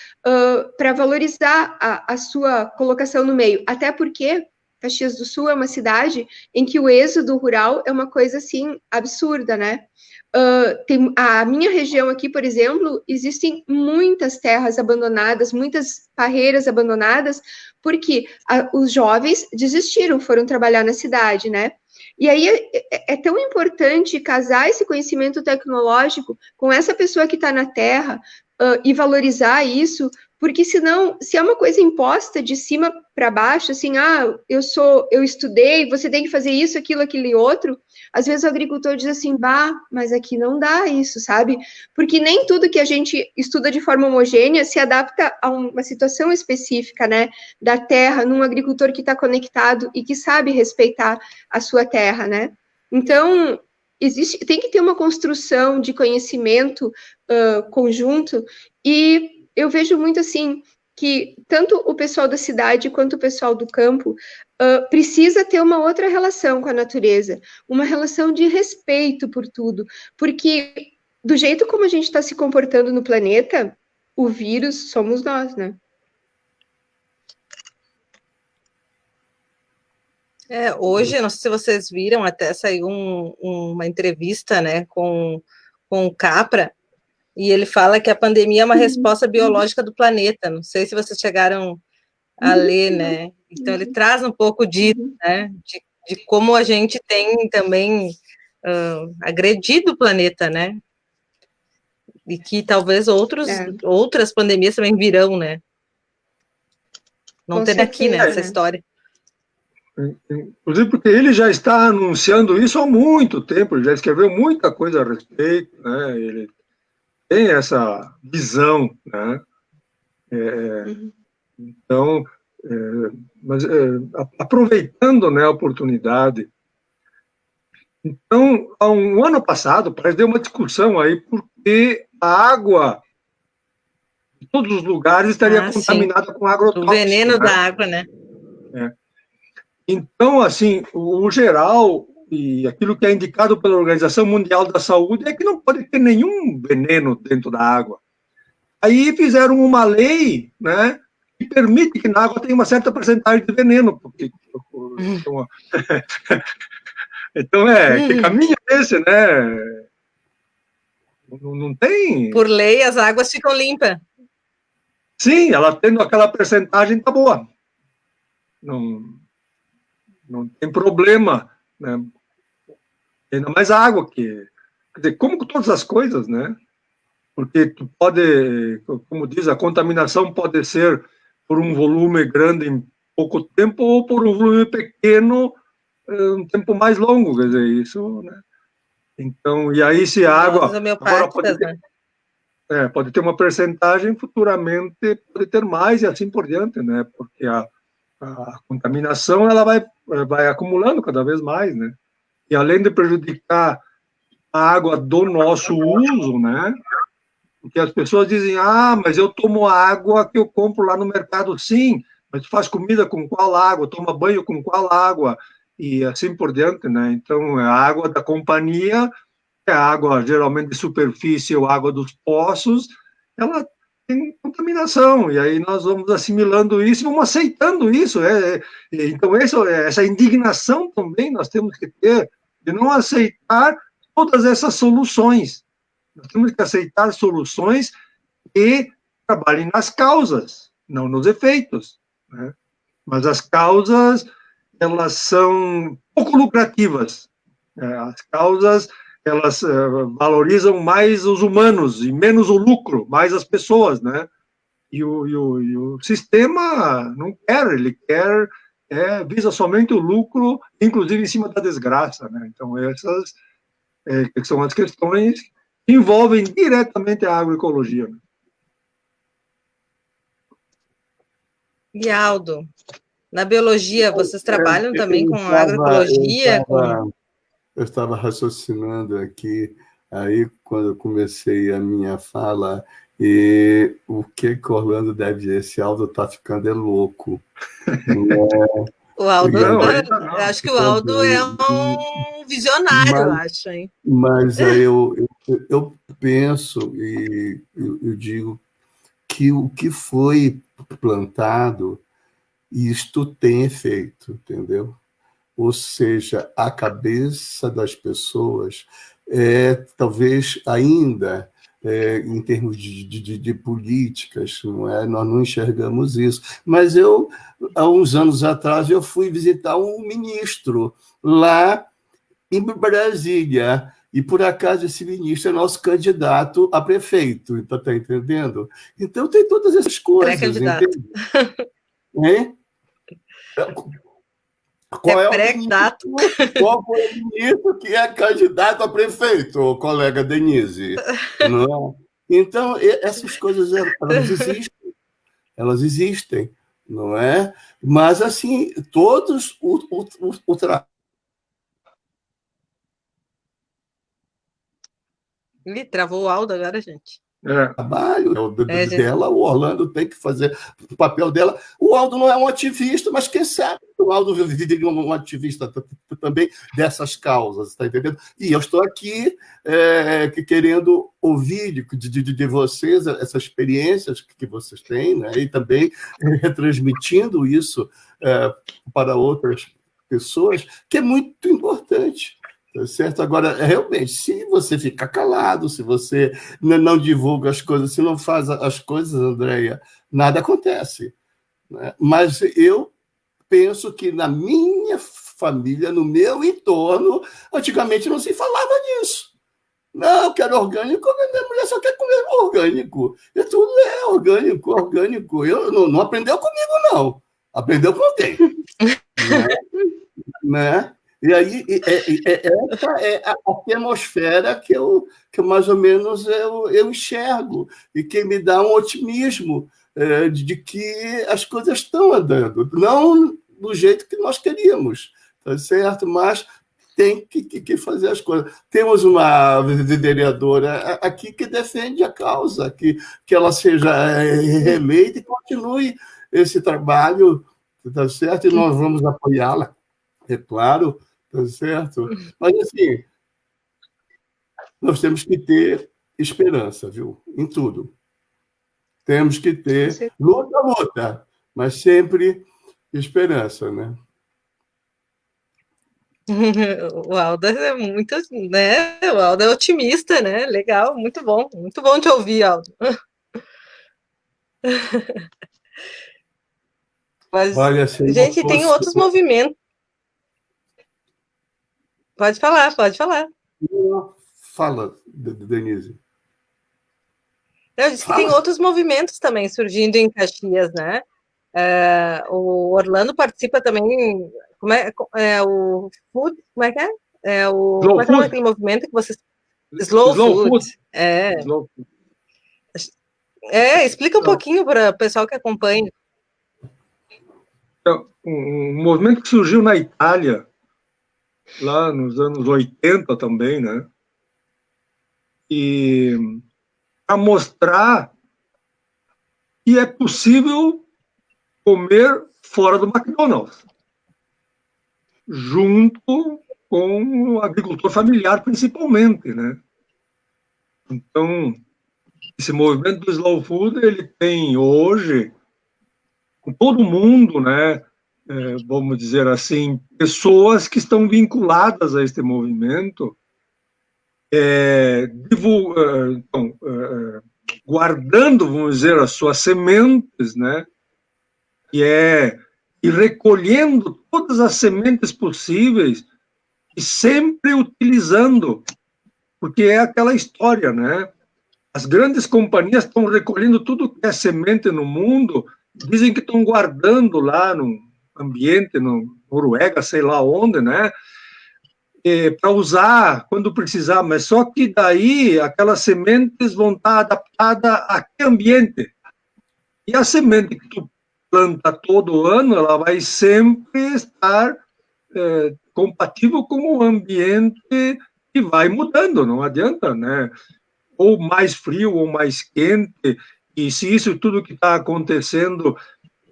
para valorizar a sua colocação no meio. Até porque Caxias do Sul é uma cidade em que o êxodo rural é uma coisa, assim, absurda, né? A minha região aqui, por exemplo, existem muitas terras abandonadas, muitas parreiras abandonadas, porque os jovens desistiram, foram trabalhar na cidade, né? E aí é tão importante casar esse conhecimento tecnológico com essa pessoa que está na terra e valorizar isso, porque senão, se é uma coisa imposta de cima para baixo, assim, eu estudei, você tem que fazer isso, aquilo e outro, às vezes o agricultor diz assim, mas aqui não dá isso, sabe? Porque nem tudo que a gente estuda de forma homogênea se adapta a uma situação específica, né, da terra, num agricultor que está conectado e que sabe respeitar a sua terra, né? Então, tem que ter uma construção de conhecimento conjunto, e eu vejo muito assim, que tanto o pessoal da cidade quanto o pessoal do campo precisa ter uma outra relação com a natureza, uma relação de respeito por tudo, porque do jeito como a gente está se comportando no planeta, o vírus somos nós, né? Hoje, não sei se vocês viram, até saiu uma entrevista, né, com o Capra, e ele fala que a pandemia é uma resposta biológica do planeta. Não sei se vocês chegaram a ler, né? Então, ele traz um pouco disso, né? De como a gente tem também agredido o planeta, né? E que talvez outras pandemias também virão, né? Não tem aqui, né, essa história. Inclusive porque ele já está anunciando isso há muito tempo, ele já escreveu muita coisa a respeito, né? Ele tem essa visão, né? Então, aproveitando, né, a oportunidade. Então, há um ano passado, parece que deu uma discussão aí, porque a água em todos os lugares estaria contaminada com agrotóxico. O veneno da água, né? Então, assim, o geral e aquilo que é indicado pela Organização Mundial da Saúde é que não pode ter nenhum veneno dentro da água. Aí fizeram uma lei, né, que que permite que na água tenha uma certa porcentagem de veneno. Então, que caminho é esse, né? Não tem... Por lei, as águas ficam limpas. Sim, ela tendo aquela percentagem, tá boa. Não tem problema, né? Ainda mais a água, quer dizer, como com todas as coisas, né? Porque tu pode, como diz, a contaminação pode ser por um volume grande em pouco tempo ou por um volume pequeno um tempo mais longo, quer dizer, isso, né? Então, e aí se a água agora pode ter uma percentagem, futuramente pode ter mais e assim por diante, né? Porque a contaminação ela vai acumulando cada vez mais, né? E além de prejudicar a água do nosso uso, né? Porque as pessoas dizem, mas eu tomo a água que eu compro lá no mercado. Sim, mas tu faz comida com qual água? Toma banho com qual água? E assim por diante, né? Então, a água da companhia, é a água geralmente de superfície ou água dos poços, ela tem contaminação, e aí nós vamos assimilando isso e vamos aceitando isso. Então, essa indignação também nós temos que ter, de não aceitar todas essas soluções. Nós temos que aceitar soluções que trabalhem nas causas, não nos efeitos, né? Mas as causas, elas são pouco lucrativas. As causas, elas valorizam mais os humanos e menos o lucro, mais as pessoas, né? E o sistema não quer, ele quer, visa somente o lucro, inclusive em cima da desgraça, né? Então, essas são as questões que envolvem diretamente a agroecologia. Né? E Aldo, na biologia, vocês trabalham também com agroecologia? Eu estava raciocinando aqui, aí quando eu comecei a minha fala, e o que Orlando deve dizer, esse Aldo está ficando louco. O Aldo, acho que o Aldo é um visionário, acho, hein? Mas aí eu penso e eu digo que o que foi plantado, isto tem efeito, entendeu? Ou seja, a cabeça das pessoas talvez ainda, em termos de políticas, não é? Nós não enxergamos isso. Mas há uns anos atrás, eu fui visitar um ministro lá em Brasília, e por acaso esse ministro é nosso candidato a prefeito, está entendendo? Então tem todas essas coisas. Pré-candidato. Qual é o ministro? Qual foi o ministro que é candidato a prefeito, colega Denise? Não. Então, essas coisas, elas existem, não é? Mas, assim, todos o trabalho. Ele travou o Aldo agora, gente. Dela, o Orlando tem que fazer o papel dela. O Aldo não é um ativista, mas quem sabe o Aldo viria um ativista também dessas causas, está entendendo? E eu estou aqui querendo ouvir de vocês essas experiências que vocês têm, né? E também retransmitindo isso para outras pessoas, que é muito importante. Certo? Agora, realmente, se você ficar calado, se você não divulga as coisas, se não faz as coisas, Andréia, nada acontece. Né? Mas eu penso que na minha família, no meu entorno, antigamente não se falava disso. Não, eu quero orgânico, minha mulher só quer comer orgânico. E tudo é orgânico. Eu, não aprendeu comigo, não. Aprendeu com alguém. Né? E aí, essa é a atmosfera que eu mais ou menos eu enxergo e que me dá um otimismo de que as coisas estão andando. Não do jeito que nós queríamos, tá certo? Mas tem que fazer as coisas. Temos uma vereadora aqui que defende a causa, que ela seja reeleita e continue esse trabalho, tá certo? E nós vamos apoiá-la, é claro. Tá certo? Mas, assim, nós temos que ter esperança, viu? Em tudo. Temos que ter luta. mas sempre esperança, né? O Aldo é muito, né? O Aldo é otimista, né? Legal, muito bom te ouvir, Aldo. Mas, Olha, se eu não gente, tem fosse... outros movimentos. Pode falar, pode falar. Fala, Denise. Eu disse que tem Fala. outros movimentos também surgindo em Caxias, né? O Orlando participa também. Como é o Food? Como é que é? Como é que é o nome daquele movimento que vocês. Slow Food. Slow food. Explica um pouquinho para o pessoal que acompanha. Um movimento que surgiu na Itália, lá nos anos 80 também, né? E para mostrar que é possível comer fora do McDonald's, junto com o agricultor familiar, principalmente, né? Então, esse movimento do Slow Food, ele tem hoje, com todo mundo, né? Vamos dizer assim, pessoas que estão vinculadas a este movimento, guardando, vamos dizer, as suas sementes, né? E recolhendo todas as sementes possíveis e sempre utilizando, porque é aquela história, né? As grandes companhias estão recolhendo tudo que é semente no mundo, dizem que estão guardando lá no ambiente, no Noruega, sei lá onde, né? Para usar quando precisar, mas só que daí aquelas sementes vão estar adaptadas a que ambiente? E a semente que tu planta todo ano, ela vai sempre estar compatível com o ambiente que vai mudando, não adianta, né? Ou mais frio ou mais quente, e se isso tudo que está acontecendo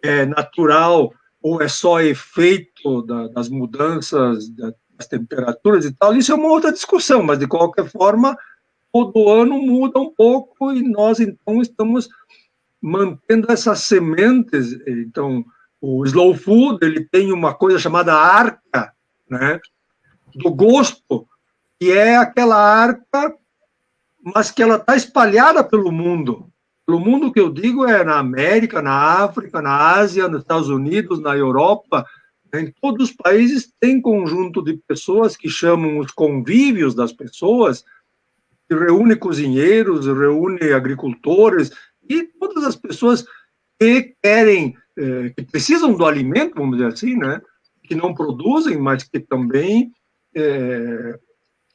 é natural ou é só efeito das mudanças das temperaturas e tal, isso é uma outra discussão, mas de qualquer forma, todo ano muda um pouco e nós então estamos mantendo essas sementes. Então, o slow food, ele tem uma coisa chamada arca, né, do gosto, que é aquela arca, mas que ela está espalhada pelo mundo. Pelo mundo que eu digo é na América, na África, na Ásia, nos Estados Unidos, na Europa. Em todos os países tem conjunto de pessoas que chamam os convívios das pessoas, que reúne cozinheiros, reúne agricultores e todas as pessoas que querem, que precisam do alimento, vamos dizer assim, né? Que não produzem, mas que também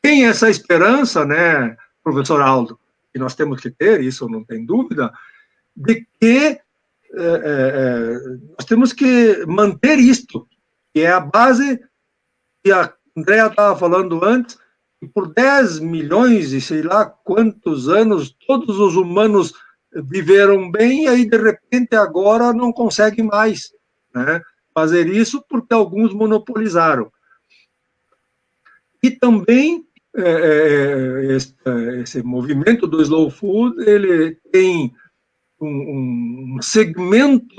têm essa esperança, né, professor Aldo, que nós temos que ter, isso não tem dúvida, de que nós temos que manter isto, que é a base que a Andrea estava falando antes, que por 10 milhões e sei lá quantos anos todos os humanos viveram bem e aí, de repente, agora não conseguem mais, né, fazer isso porque alguns monopolizaram. E também esse movimento do slow food, ele tem um segmento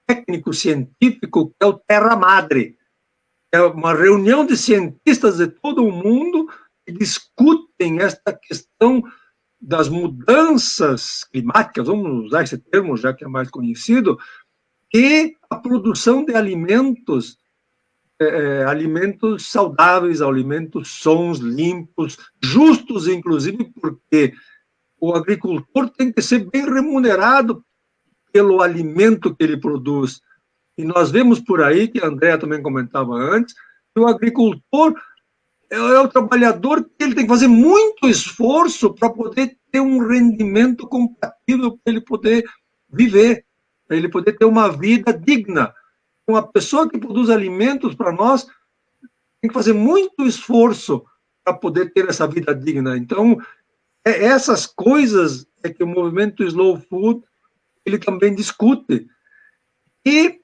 técnico-científico que é o Terra Madre. É uma reunião de cientistas de todo o mundo que discutem esta questão das mudanças climáticas, vamos usar esse termo já que é mais conhecido, e a produção de alimentos, alimentos saudáveis, alimentos sãos, limpos, justos, inclusive, porque o agricultor tem que ser bem remunerado pelo alimento que ele produz. E nós vemos por aí, que a Andrea também comentava antes, que o agricultor é o trabalhador que ele tem que fazer muito esforço para poder ter um rendimento compatível para ele poder viver, para ele poder ter uma vida digna. Uma pessoa que produz alimentos para nós tem que fazer muito esforço para poder ter essa vida digna. Então, essas coisas é que o movimento Slow Food ele também discute. E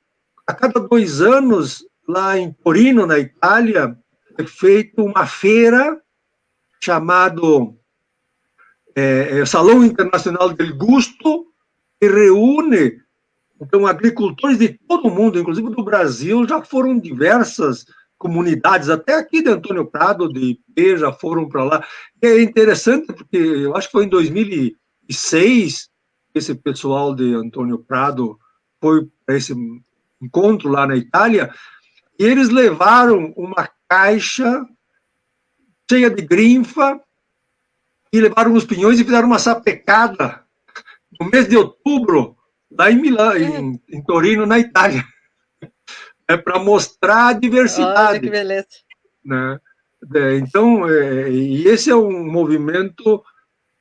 a cada 2 anos, lá em Torino, na Itália, é feita uma feira chamado Salão Internacional del Gusto, que reúne Então, agricultores de todo o mundo, inclusive do Brasil, já foram diversas comunidades, até aqui de Antônio Prado, de IP, já foram para lá. E é interessante, porque eu acho que foi em 2006 que esse pessoal de Antônio Prado foi para esse encontro lá na Itália, e eles levaram uma caixa cheia de grinfa, e levaram os pinhões e fizeram uma sapecada no mês de outubro, lá em Milão, em Torino, na Itália. É para mostrar a diversidade. Olha que beleza. Né? Então, e esse é um movimento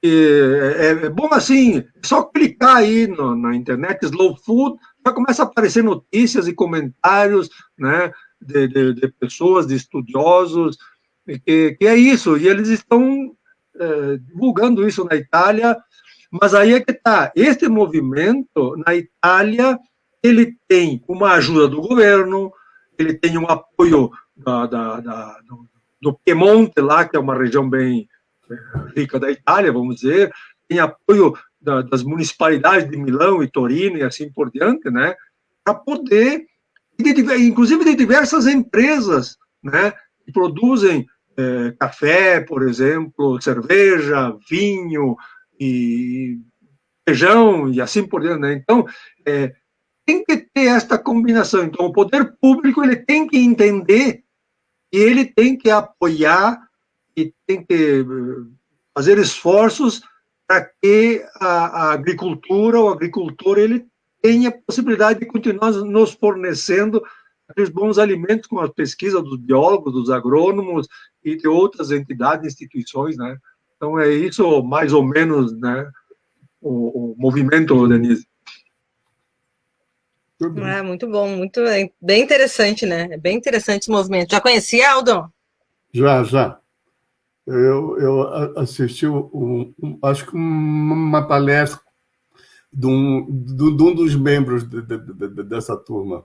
que é bom assim, só clicar aí na internet, Slow Food, já começa a aparecer notícias e comentários, né, de pessoas, de estudiosos, que é isso, e eles estão divulgando isso na Itália, mas aí é que está, este movimento na Itália, ele tem uma ajuda do governo, ele tem um apoio do Piemonte lá, que é uma região bem rica da Itália, vamos dizer, tem apoio das municipalidades de Milão e Torino e assim por diante, né, para poder, inclusive de diversas empresas, né, que produzem café, por exemplo, cerveja, vinho e feijão e assim por diante, né? Então, tem que ter esta combinação. Então, o poder público ele tem que entender e ele tem que apoiar e tem que fazer esforços para que a agricultura, o agricultor, ele tenha a possibilidade de continuar nos fornecendo aqueles bons alimentos com a pesquisa dos biólogos, dos agrônomos e de outras entidades, instituições, né? Então, é isso mais ou menos, né, o movimento, Denise. Muito bom, muito bem interessante, né? É bem interessante esse movimento. Já conhecia, Aldo? Já. Eu assisti, acho que uma palestra de um dos membros dessa turma.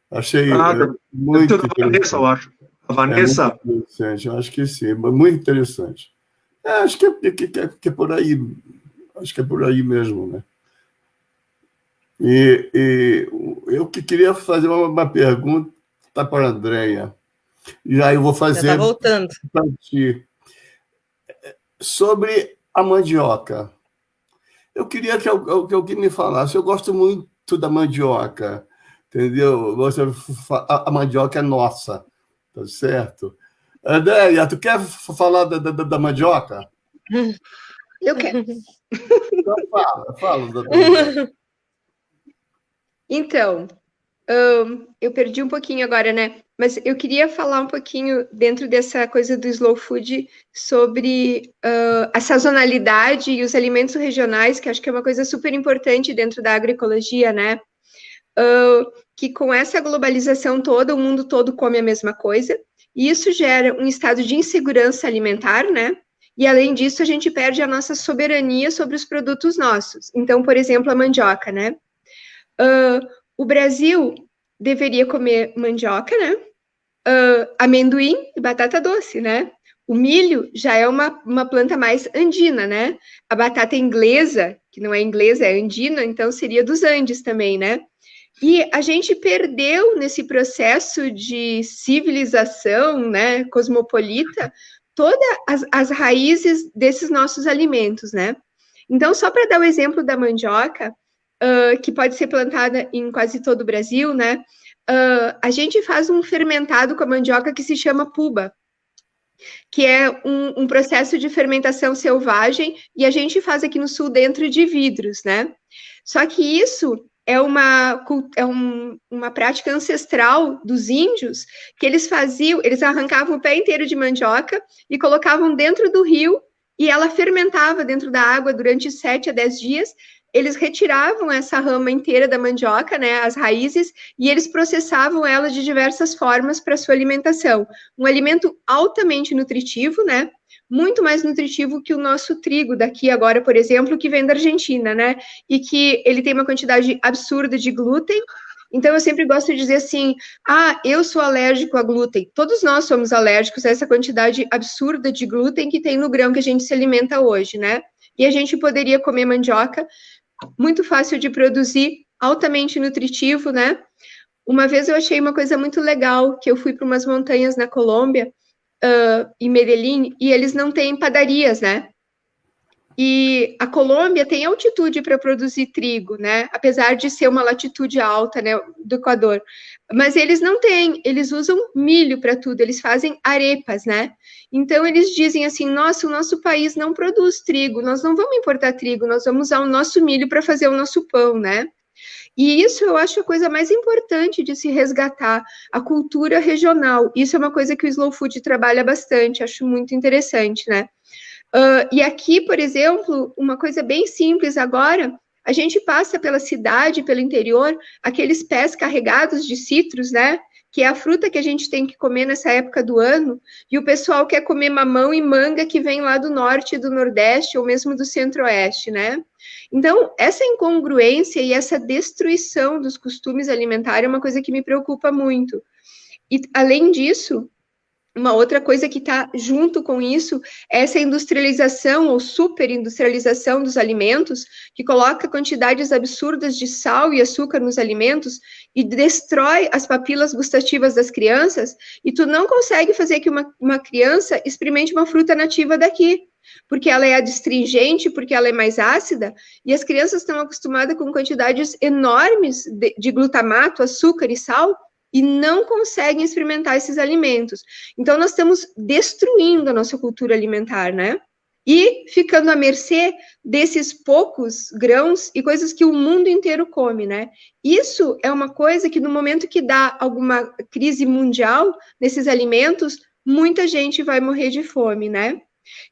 Achei muito interessante. Eu acho. A Vanessa? Muito interessante, eu acho que sim, muito interessante. Acho que é por aí. Acho que é por aí mesmo, né? E eu que queria fazer uma pergunta para a Andréia. E aí eu vou fazer. Já está voltando. Para ti. Sobre a mandioca. Eu queria que alguém me falasse. Eu gosto muito da mandioca, entendeu? A mandioca é nossa, tá certo? Andréia, tu quer falar da mandioca? Eu quero. Então, fala da mandioca. Então, eu perdi um pouquinho agora, né? Mas eu queria falar um pouquinho dentro dessa coisa do slow food sobre a sazonalidade e os alimentos regionais, que acho que é uma coisa super importante dentro da agroecologia, né? Que com essa globalização toda, o mundo todo come a mesma coisa, e isso gera um estado de insegurança alimentar, né? E além disso, a gente perde a nossa soberania sobre os produtos nossos. Então, por exemplo, a mandioca, né? O Brasil deveria comer mandioca, né? Amendoim e batata doce, né? O milho já é uma planta mais andina, né? A batata inglesa, que não é inglesa, é andina, então seria dos Andes também, né? E a gente perdeu nesse processo de civilização, né, cosmopolita, todas as raízes desses nossos alimentos, né? Então, só para dar o exemplo da mandioca, que pode ser plantada em quase todo o Brasil, né? A gente faz um fermentado com a mandioca que se chama puba, que é um processo de fermentação selvagem, e a gente faz aqui no sul dentro de vidros, né? Só que isso é uma prática ancestral dos índios, que eles faziam, eles arrancavam o pé inteiro de mandioca e colocavam dentro do rio, e ela fermentava dentro da água durante 7 a 10 dias, eles retiravam essa rama inteira da mandioca, né, as raízes, e eles processavam ela de diversas formas para sua alimentação. Um alimento altamente nutritivo, né, muito mais nutritivo que o nosso trigo daqui agora, por exemplo, que vem da Argentina, né, e que ele tem uma quantidade absurda de glúten. Então, eu sempre gosto de dizer assim, eu sou alérgico a glúten. Todos nós somos alérgicos a essa quantidade absurda de glúten que tem no grão que a gente se alimenta hoje, né? E a gente poderia comer mandioca, muito fácil de produzir, altamente nutritivo, né? Uma vez eu achei uma coisa muito legal, que eu fui para umas montanhas na Colômbia, em Medellín, e eles não têm padarias, né? E a Colômbia tem altitude para produzir trigo, né? Apesar de ser uma latitude alta, né, do Equador. Mas eles não têm, eles usam milho para tudo, eles fazem arepas, né? Então eles dizem assim: nossa, o nosso país não produz trigo, nós não vamos importar trigo, nós vamos usar o nosso milho para fazer o nosso pão, né? E isso eu acho a coisa mais importante de se resgatar, a cultura regional. Isso é uma coisa que o Slow Food trabalha bastante, acho muito interessante, né? E aqui, por exemplo, uma coisa bem simples agora, a gente passa pela cidade, pelo interior, aqueles pés carregados de citros, né? Que é a fruta que a gente tem que comer nessa época do ano, e o pessoal quer comer mamão e manga que vem lá do norte, do nordeste, ou mesmo do centro-oeste, né? Então, essa incongruência e essa destruição dos costumes alimentares é uma coisa que me preocupa muito. E, além disso, uma outra coisa que está junto com isso é essa industrialização ou superindustrialização dos alimentos, que coloca quantidades absurdas de sal e açúcar nos alimentos e destrói as papilas gustativas das crianças, e tu não consegue fazer que uma criança experimente uma fruta nativa daqui, porque ela é adstringente, porque ela é mais ácida, e as crianças estão acostumadas com quantidades enormes de glutamato, açúcar e sal, e não conseguem experimentar esses alimentos. Então, nós estamos destruindo a nossa cultura alimentar, né? E ficando à mercê desses poucos grãos e coisas que o mundo inteiro come, né? Isso é uma coisa que, no momento que dá alguma crise mundial nesses alimentos, muita gente vai morrer de fome, né?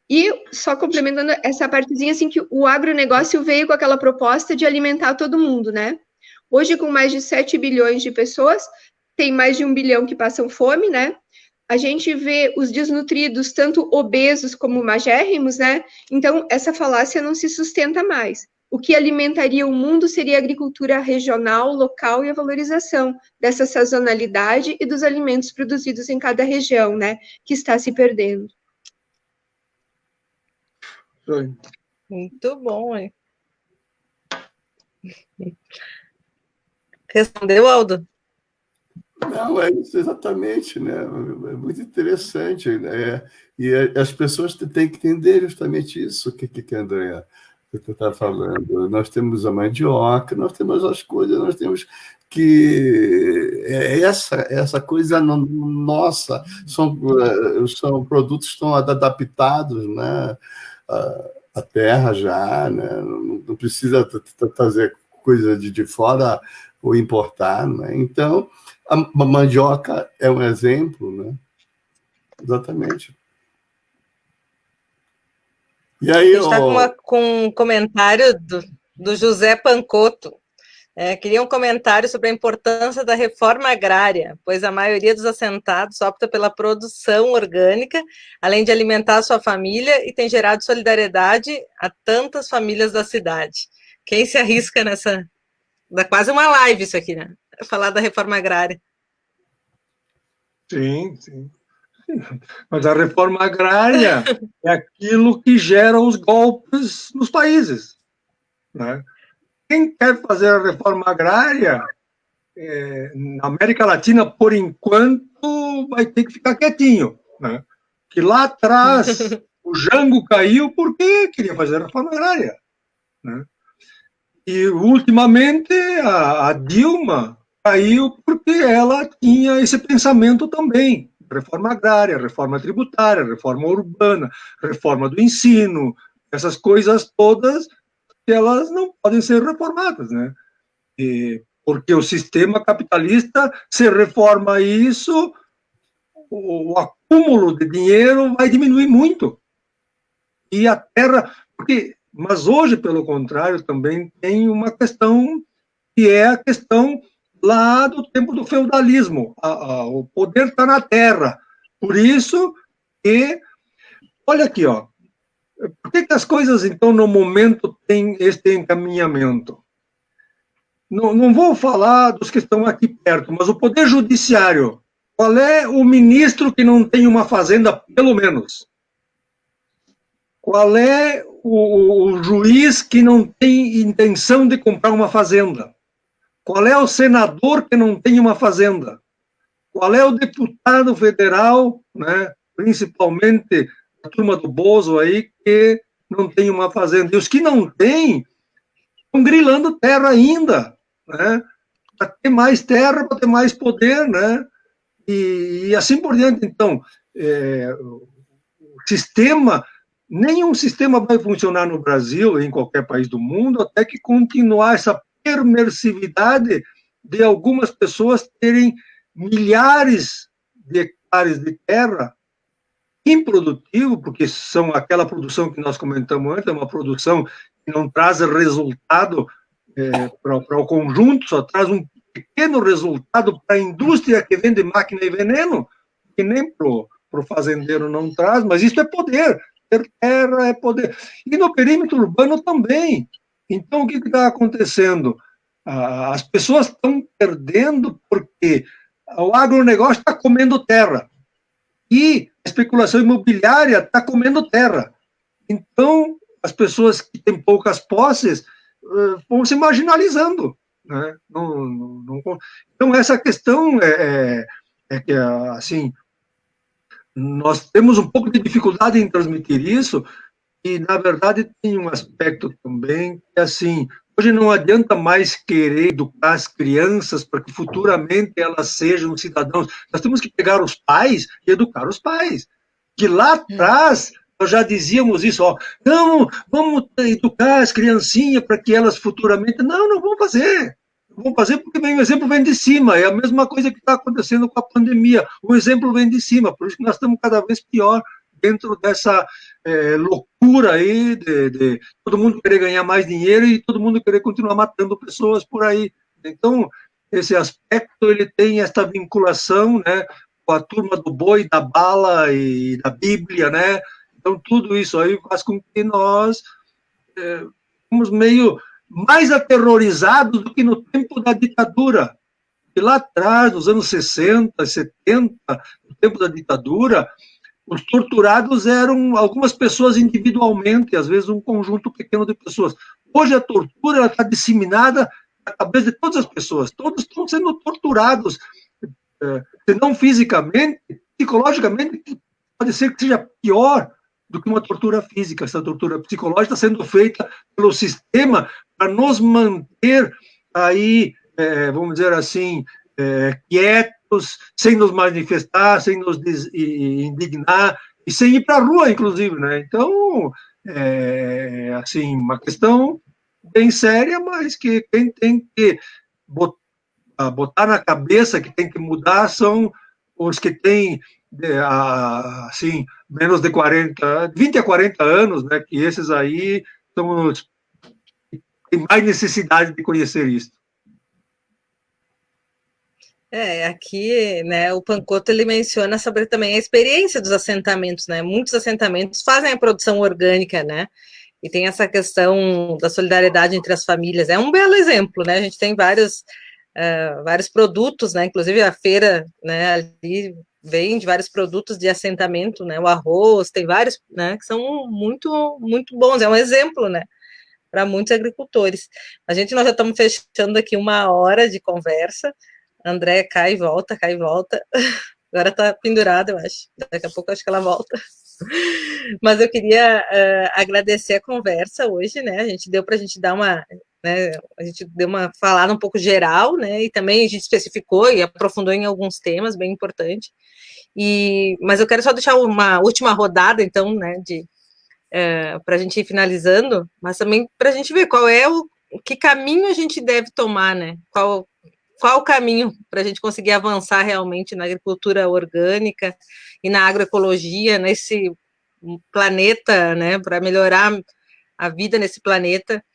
E só complementando essa partezinha, assim, que o agronegócio veio com aquela proposta de alimentar todo mundo, né? Hoje, com mais de 7 bilhões de pessoas, tem mais de 1 bilhão que passam fome, né? A gente vê os desnutridos, tanto obesos como magérrimos, né? Então, essa falácia não se sustenta mais. O que alimentaria o mundo seria a agricultura regional, local e a valorização dessa sazonalidade e dos alimentos produzidos em cada região, né? Que está se perdendo. Muito bom, hein? Respondeu, Aldo? Não, é isso exatamente, né? É muito interessante, né? E as pessoas têm que entender justamente isso que a Andrea está falando. Nós temos a mandioca, nós temos as coisas, nós temos que essa coisa nossa, são produtos que estão adaptados, né? A terra já, né? Não precisa trazer coisa de fora ou importar, né? Então, a mandioca é um exemplo, né? Exatamente. E aí, a gente está com um comentário do José Pancotto. Queria um comentário sobre a importância da reforma agrária, pois a maioria dos assentados opta pela produção orgânica, além de alimentar a sua família, e tem gerado solidariedade a tantas famílias da cidade. Quem se arrisca nessa... Dá quase uma live isso aqui, né? Falar da reforma agrária. Sim, sim. Mas a reforma agrária é aquilo que gera os golpes nos países, né? Quem quer fazer a reforma agrária, na América Latina, por enquanto, vai ter que ficar quietinho, né? Que lá atrás o Jango caiu porque queria fazer a reforma agrária, né? E, ultimamente, a Dilma caiu porque ela tinha esse pensamento também. Reforma agrária, reforma tributária, reforma urbana, reforma do ensino, essas coisas todas, elas não podem ser reformadas, né? Porque o sistema capitalista, se reforma isso, o acúmulo de dinheiro vai diminuir muito. E a terra... Mas hoje, pelo contrário, também tem uma questão que é a questão lá do tempo do feudalismo. O poder está na terra. Por isso que... Olha aqui, ó. Por que as coisas, então, no momento, têm este encaminhamento? Não vou falar dos que estão aqui perto, mas o Poder Judiciário, qual é o ministro que não tem uma fazenda, pelo menos? Qual é o juiz que não tem intenção de comprar uma fazenda? Qual é o senador que não tem uma fazenda? Qual é o deputado federal, né, principalmente a turma do Bozo aí, que não tem uma fazenda? E os que não têm estão grilando terra ainda, né, para ter mais terra, para ter mais poder, né, e assim por diante. Então, o sistema, nenhum sistema vai funcionar no Brasil, em qualquer país do mundo, até que continuar essa permissividade de algumas pessoas terem milhares de hectares de terra improdutivo, porque são aquela produção que nós comentamos antes, é uma produção que não traz resultado para o conjunto, só traz um pequeno resultado para a indústria que vende máquina e veneno, que nem para o fazendeiro não traz, mas isso é poder. Ter terra é poder. E no perímetro urbano também. Então, o que está acontecendo? As pessoas estão perdendo porque o agronegócio está comendo terra e a especulação imobiliária está comendo terra. Então, as pessoas que têm poucas posses vão se marginalizando, né? Então, essa questão é que, assim, nós temos um pouco de dificuldade em transmitir isso, e, na verdade, tem um aspecto também que, assim, hoje não adianta mais querer educar as crianças para que futuramente elas sejam cidadãos. Nós temos que pegar os pais e educar os pais. Que lá atrás nós já dizíamos isso, ó, não, vamos educar as criancinhas para que elas futuramente... Não vamos fazer. Não vamos fazer porque o exemplo vem de cima. É a mesma coisa que está acontecendo com a pandemia. O exemplo vem de cima. Por isso que nós estamos cada vez pior dentro dessa loucura aí de todo mundo querer ganhar mais dinheiro e todo mundo querer continuar matando pessoas por aí. Então, esse aspecto, ele tem esta vinculação, né, com a turma do boi, da bala e da Bíblia, né? Então, tudo isso aí faz com que nós fomos meio mais aterrorizados do que no tempo da ditadura. E lá atrás, nos anos 60, 70, no tempo da ditadura, os torturados eram algumas pessoas individualmente, às vezes um conjunto pequeno de pessoas. Hoje a tortura está disseminada na cabeça de todas as pessoas. Todos estão sendo torturados, se não fisicamente, psicologicamente, pode ser que seja pior do que uma tortura física. Essa tortura psicológica está sendo feita pelo sistema para nos manter aí, vamos dizer assim, quietos, sem nos manifestar, sem nos indignar, e sem ir para a rua, inclusive, né? Então, assim, uma questão bem séria, mas que quem tem que botar na cabeça que tem que mudar são os que têm, assim, menos de 20 a 40 anos, né? Que esses aí são os que têm mais necessidade de conhecer isso. Aqui, né, o Pancoto, ele menciona sobre também a experiência dos assentamentos, né, muitos assentamentos fazem a produção orgânica, né, e tem essa questão da solidariedade entre as famílias, é um belo exemplo, né, a gente tem vários produtos, né, inclusive a feira, né, ali vende vários produtos de assentamento, né, o arroz, tem vários, né, que são muito, muito bons, é um exemplo, né, para muitos agricultores. Nós já estamos fechando aqui 1 hora de conversa. André cai e volta, agora está pendurada, eu acho, daqui a pouco eu acho que ela volta, mas eu queria agradecer a conversa hoje, né, a gente deu para a gente dar uma, né, a gente deu uma falada um pouco geral, né, e também a gente especificou e aprofundou em alguns temas bem importantes, mas eu quero só deixar uma última rodada, então, né, para a gente ir finalizando, mas também para a gente ver qual é que caminho a gente deve tomar, né, qual o caminho para a gente conseguir avançar realmente na agricultura orgânica e na agroecologia, nesse planeta, né, para melhorar a vida nesse planeta,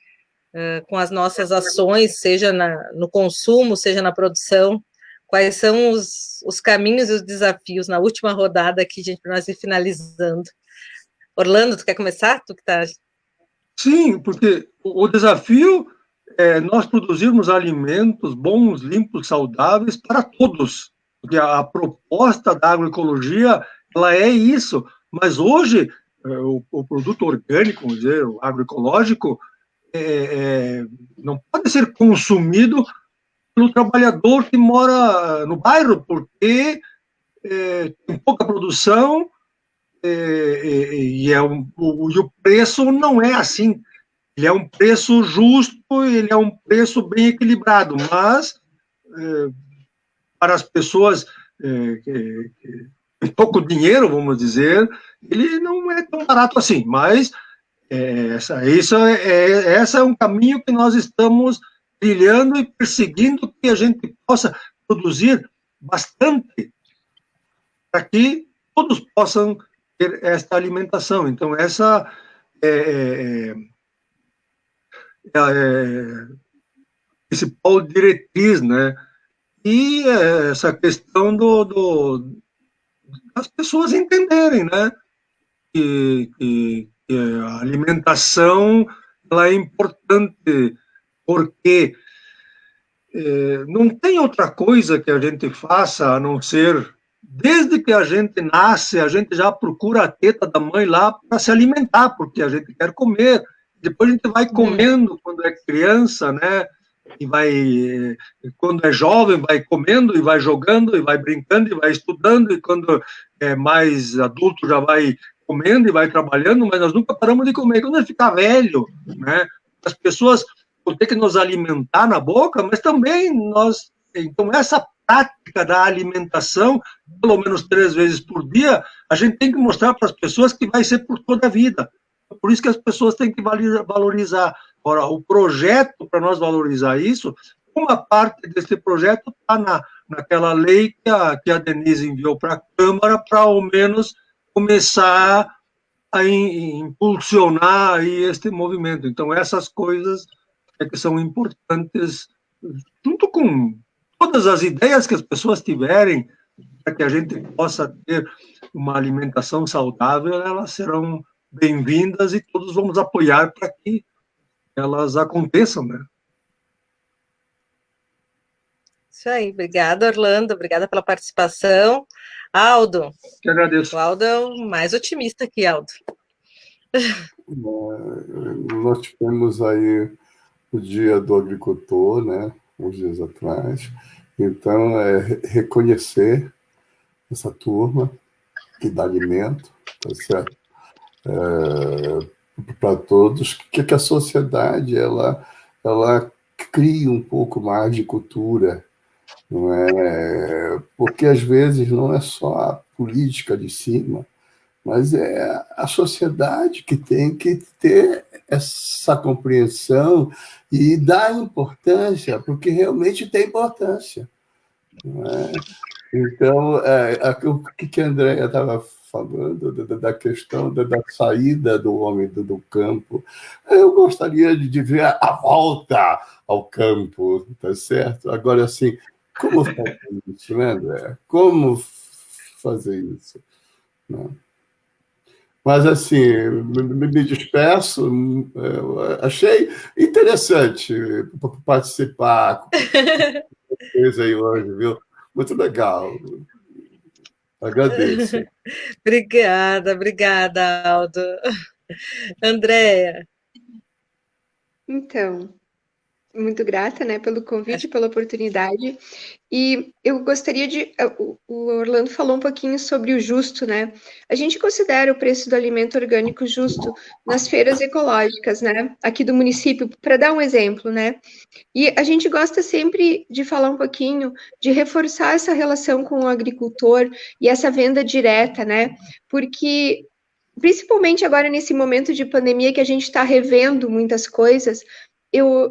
com as nossas ações, seja no consumo, seja na produção, quais são os caminhos e os desafios na última rodada aqui, gente, para nós ir finalizando. Orlando, tu quer começar? Tu que tá... Sim, porque o desafio nós produzirmos alimentos bons, limpos, saudáveis para todos. Porque a proposta da agroecologia, ela é isso. Mas hoje, o produto orgânico, vamos dizer, o agroecológico, não pode ser consumido pelo trabalhador que mora no bairro, porque tem pouca produção e o preço não é assim. Ele é um preço justo, ele é um preço bem equilibrado, mas para as pessoas que têm pouco dinheiro, vamos dizer, ele não é tão barato assim, mas esse é um caminho que nós estamos trilhando e perseguindo que a gente possa produzir bastante para que todos possam ter esta alimentação. Então, essa é a principal diretriz, né? E essa questão das pessoas entenderem, né? Que a alimentação ela é importante porque não tem outra coisa que a gente faça a não ser, desde que a gente nasce, a gente já procura a teta da mãe lá para se alimentar, porque a gente quer comer. Depois a gente vai comendo quando é criança, né? E vai, quando é jovem, vai comendo e vai jogando e vai brincando e vai estudando, e quando é mais adulto já vai comendo e vai trabalhando, mas nós nunca paramos de comer. Quando a gente ficar velho, né? As pessoas vão ter que nos alimentar na boca, mas também nós... Então, essa prática da alimentação, pelo menos 3 vezes por dia, a gente tem que mostrar para as pessoas que vai ser por toda a vida. Por isso que as pessoas têm que valorizar. Ora, o projeto, para nós valorizar isso, uma parte desse projeto está naquela lei que a Denise enviou para a Câmara, para ao menos começar a impulsionar aí este movimento. Então, essas coisas que são importantes, junto com todas as ideias que as pessoas tiverem, para que a gente possa ter uma alimentação saudável, elas serão bem-vindas e todos vamos apoiar para que elas aconteçam, né? Isso aí, obrigada, Orlando, obrigada pela participação. Aldo, que agradeço. O Aldo é o mais otimista aqui, Aldo. Nós tivemos aí o Dia do Agricultor, né, uns dias atrás, então reconhecer essa turma que dá alimento, tá certo? Para todos, que a sociedade ela cria um pouco mais de cultura, não é? Porque às vezes não é só a política de cima, mas é a sociedade que tem que ter essa compreensão e dar importância, porque realmente tem importância, não é? Então, o que a Andréia estava falando da questão da saída do homem do campo, eu gostaria de ver a volta ao campo, tá certo? Agora, assim, como fazer isso, né, André? Como fazer isso? Né? Mas, assim, me despeço, achei interessante participar com vocês aí hoje, viu? Muito legal. Agradeço. Obrigada, Aldo. Andréia. Então, muito grata, né, pelo convite, pela oportunidade. E eu gostaria o Orlando falou um pouquinho sobre o justo, né? A gente considera o preço do alimento orgânico justo nas feiras ecológicas, né? Aqui do município, para dar um exemplo, né? E a gente gosta sempre de falar um pouquinho, de reforçar essa relação com o agricultor e essa venda direta, né? Porque, principalmente agora nesse momento de pandemia que a gente está revendo muitas coisas,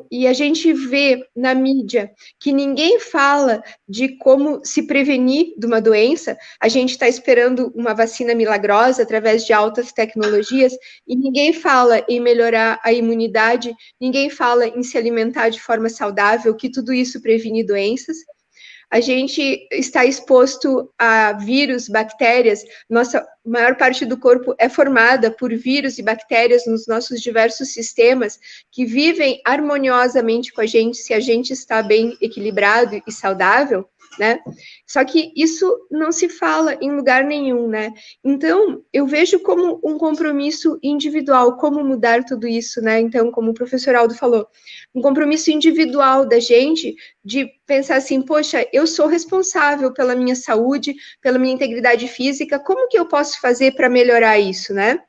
e a gente vê na mídia que ninguém fala de como se prevenir de uma doença, a gente está esperando uma vacina milagrosa através de altas tecnologias, e ninguém fala em melhorar a imunidade, ninguém fala em se alimentar de forma saudável, que tudo isso previne doenças. A gente está exposto a vírus, bactérias, nossa maior parte do corpo é formada por vírus e bactérias nos nossos diversos sistemas que vivem harmoniosamente com a gente se a gente está bem equilibrado e saudável. né? Só que isso não se fala em lugar nenhum, né? Então, eu vejo como um compromisso individual, como mudar tudo isso, né? Então, como o professor Aldo falou, um compromisso individual da gente de pensar assim, poxa, eu sou responsável pela minha saúde, pela minha integridade física, como que eu posso fazer para melhorar isso, né?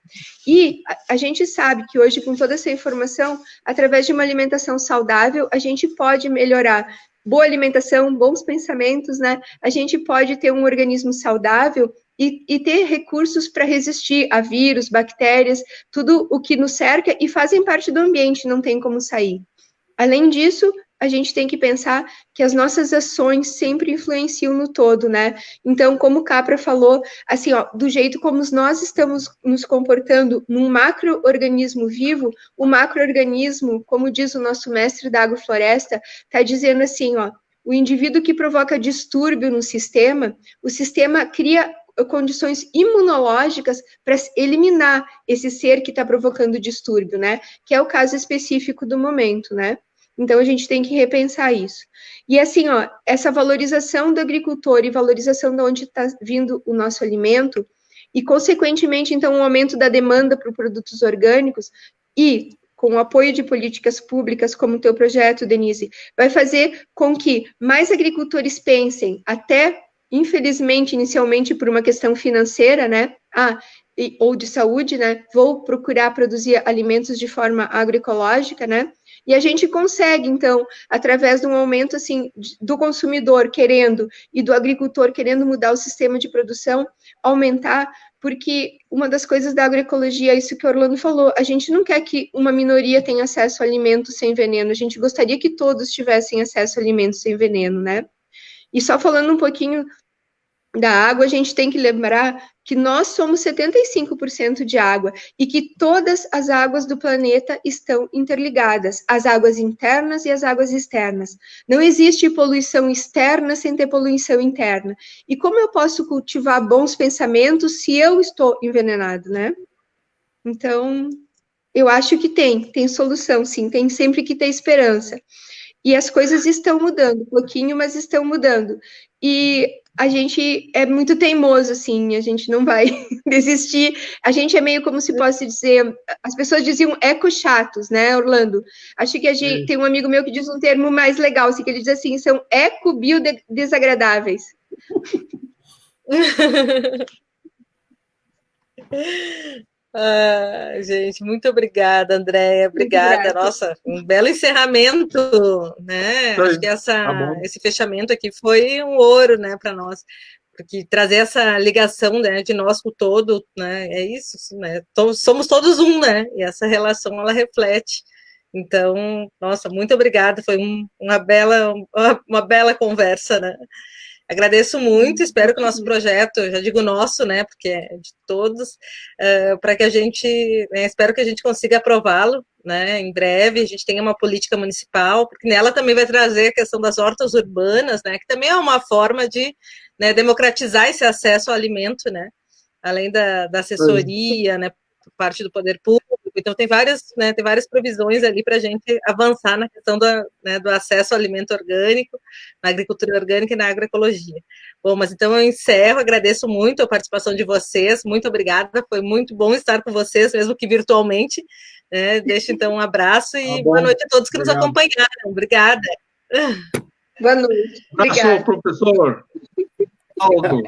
E a gente sabe que hoje, com toda essa informação, através de uma alimentação saudável, a gente pode melhorar. Boa alimentação, bons pensamentos, né? A gente pode ter um organismo saudável e ter recursos para resistir a vírus, bactérias, tudo o que nos cerca e fazem parte do ambiente, não tem como sair. Além disso, a gente tem que pensar que as nossas ações sempre influenciam no todo, né? Então, como o Capra falou, assim, ó, do jeito como nós estamos nos comportando num macro-organismo vivo, o macro-organismo, como diz o nosso mestre da agrofloresta, está dizendo assim, ó, o indivíduo que provoca distúrbio no sistema, o sistema cria condições imunológicas para eliminar esse ser que está provocando distúrbio, né? Que é o caso específico do momento, né? Então, a gente tem que repensar isso. E assim, ó, essa valorização do agricultor e valorização de onde está vindo o nosso alimento, e, consequentemente, então, um aumento da demanda por produtos orgânicos, e com o apoio de políticas públicas, como o teu projeto, Denise, vai fazer com que mais agricultores pensem, até, infelizmente, inicialmente, por uma questão financeira, né? Ou de saúde, né? Vou procurar produzir alimentos de forma agroecológica, né? E a gente consegue, então, através de um aumento, assim, do consumidor querendo e do agricultor querendo mudar o sistema de produção, aumentar, porque uma das coisas da agroecologia é isso que o Orlando falou, a gente não quer que uma minoria tenha acesso a alimentos sem veneno, a gente gostaria que todos tivessem acesso a alimentos sem veneno, né? E só falando um pouquinho da água, a gente tem que lembrar que nós somos 75% de água e que todas as águas do planeta estão interligadas, as águas internas e as águas externas. Não existe poluição externa sem ter poluição interna. E como eu posso cultivar bons pensamentos se eu estou envenenado, né? Então, eu acho que tem solução, sim, tem sempre que ter esperança. E as coisas estão mudando, um pouquinho, mas estão mudando. E a gente é muito teimoso, assim, a gente não vai desistir. A gente é meio como se posso dizer, as pessoas diziam eco-chatos, né, Orlando? Acho que a gente tem um amigo meu que diz um termo mais legal, assim, que ele diz assim, são eco-biodesagradáveis. Gente, muito obrigada, Andréia, obrigada, nossa, um belo encerramento, né, acho que esse fechamento aqui foi um ouro, né, para nós, porque trazer essa ligação, né, de nós com o todo, né, é isso, né, somos todos um, né, e essa relação, ela reflete, então, nossa, muito obrigada, foi uma bela conversa, né. Agradeço muito, espero que o nosso projeto, eu já digo nosso, né, porque é de todos, para que a gente, espero que a gente consiga aprová-lo, né, em breve, a gente tenha uma política municipal, porque nela também vai trazer a questão das hortas urbanas, né, que também é uma forma de, né, democratizar esse acesso ao alimento, né, além da assessoria, né, por parte do poder público, então tem várias provisões ali para a gente avançar na questão do acesso ao alimento orgânico, na agricultura orgânica e na agroecologia. Bom, mas então eu encerro, agradeço muito a participação de vocês, muito obrigada, foi muito bom estar com vocês, mesmo que virtualmente, né? Deixo então um abraço e boa noite a todos que nos acompanharam, obrigada. Boa noite. Obrigada. Professor Aldo.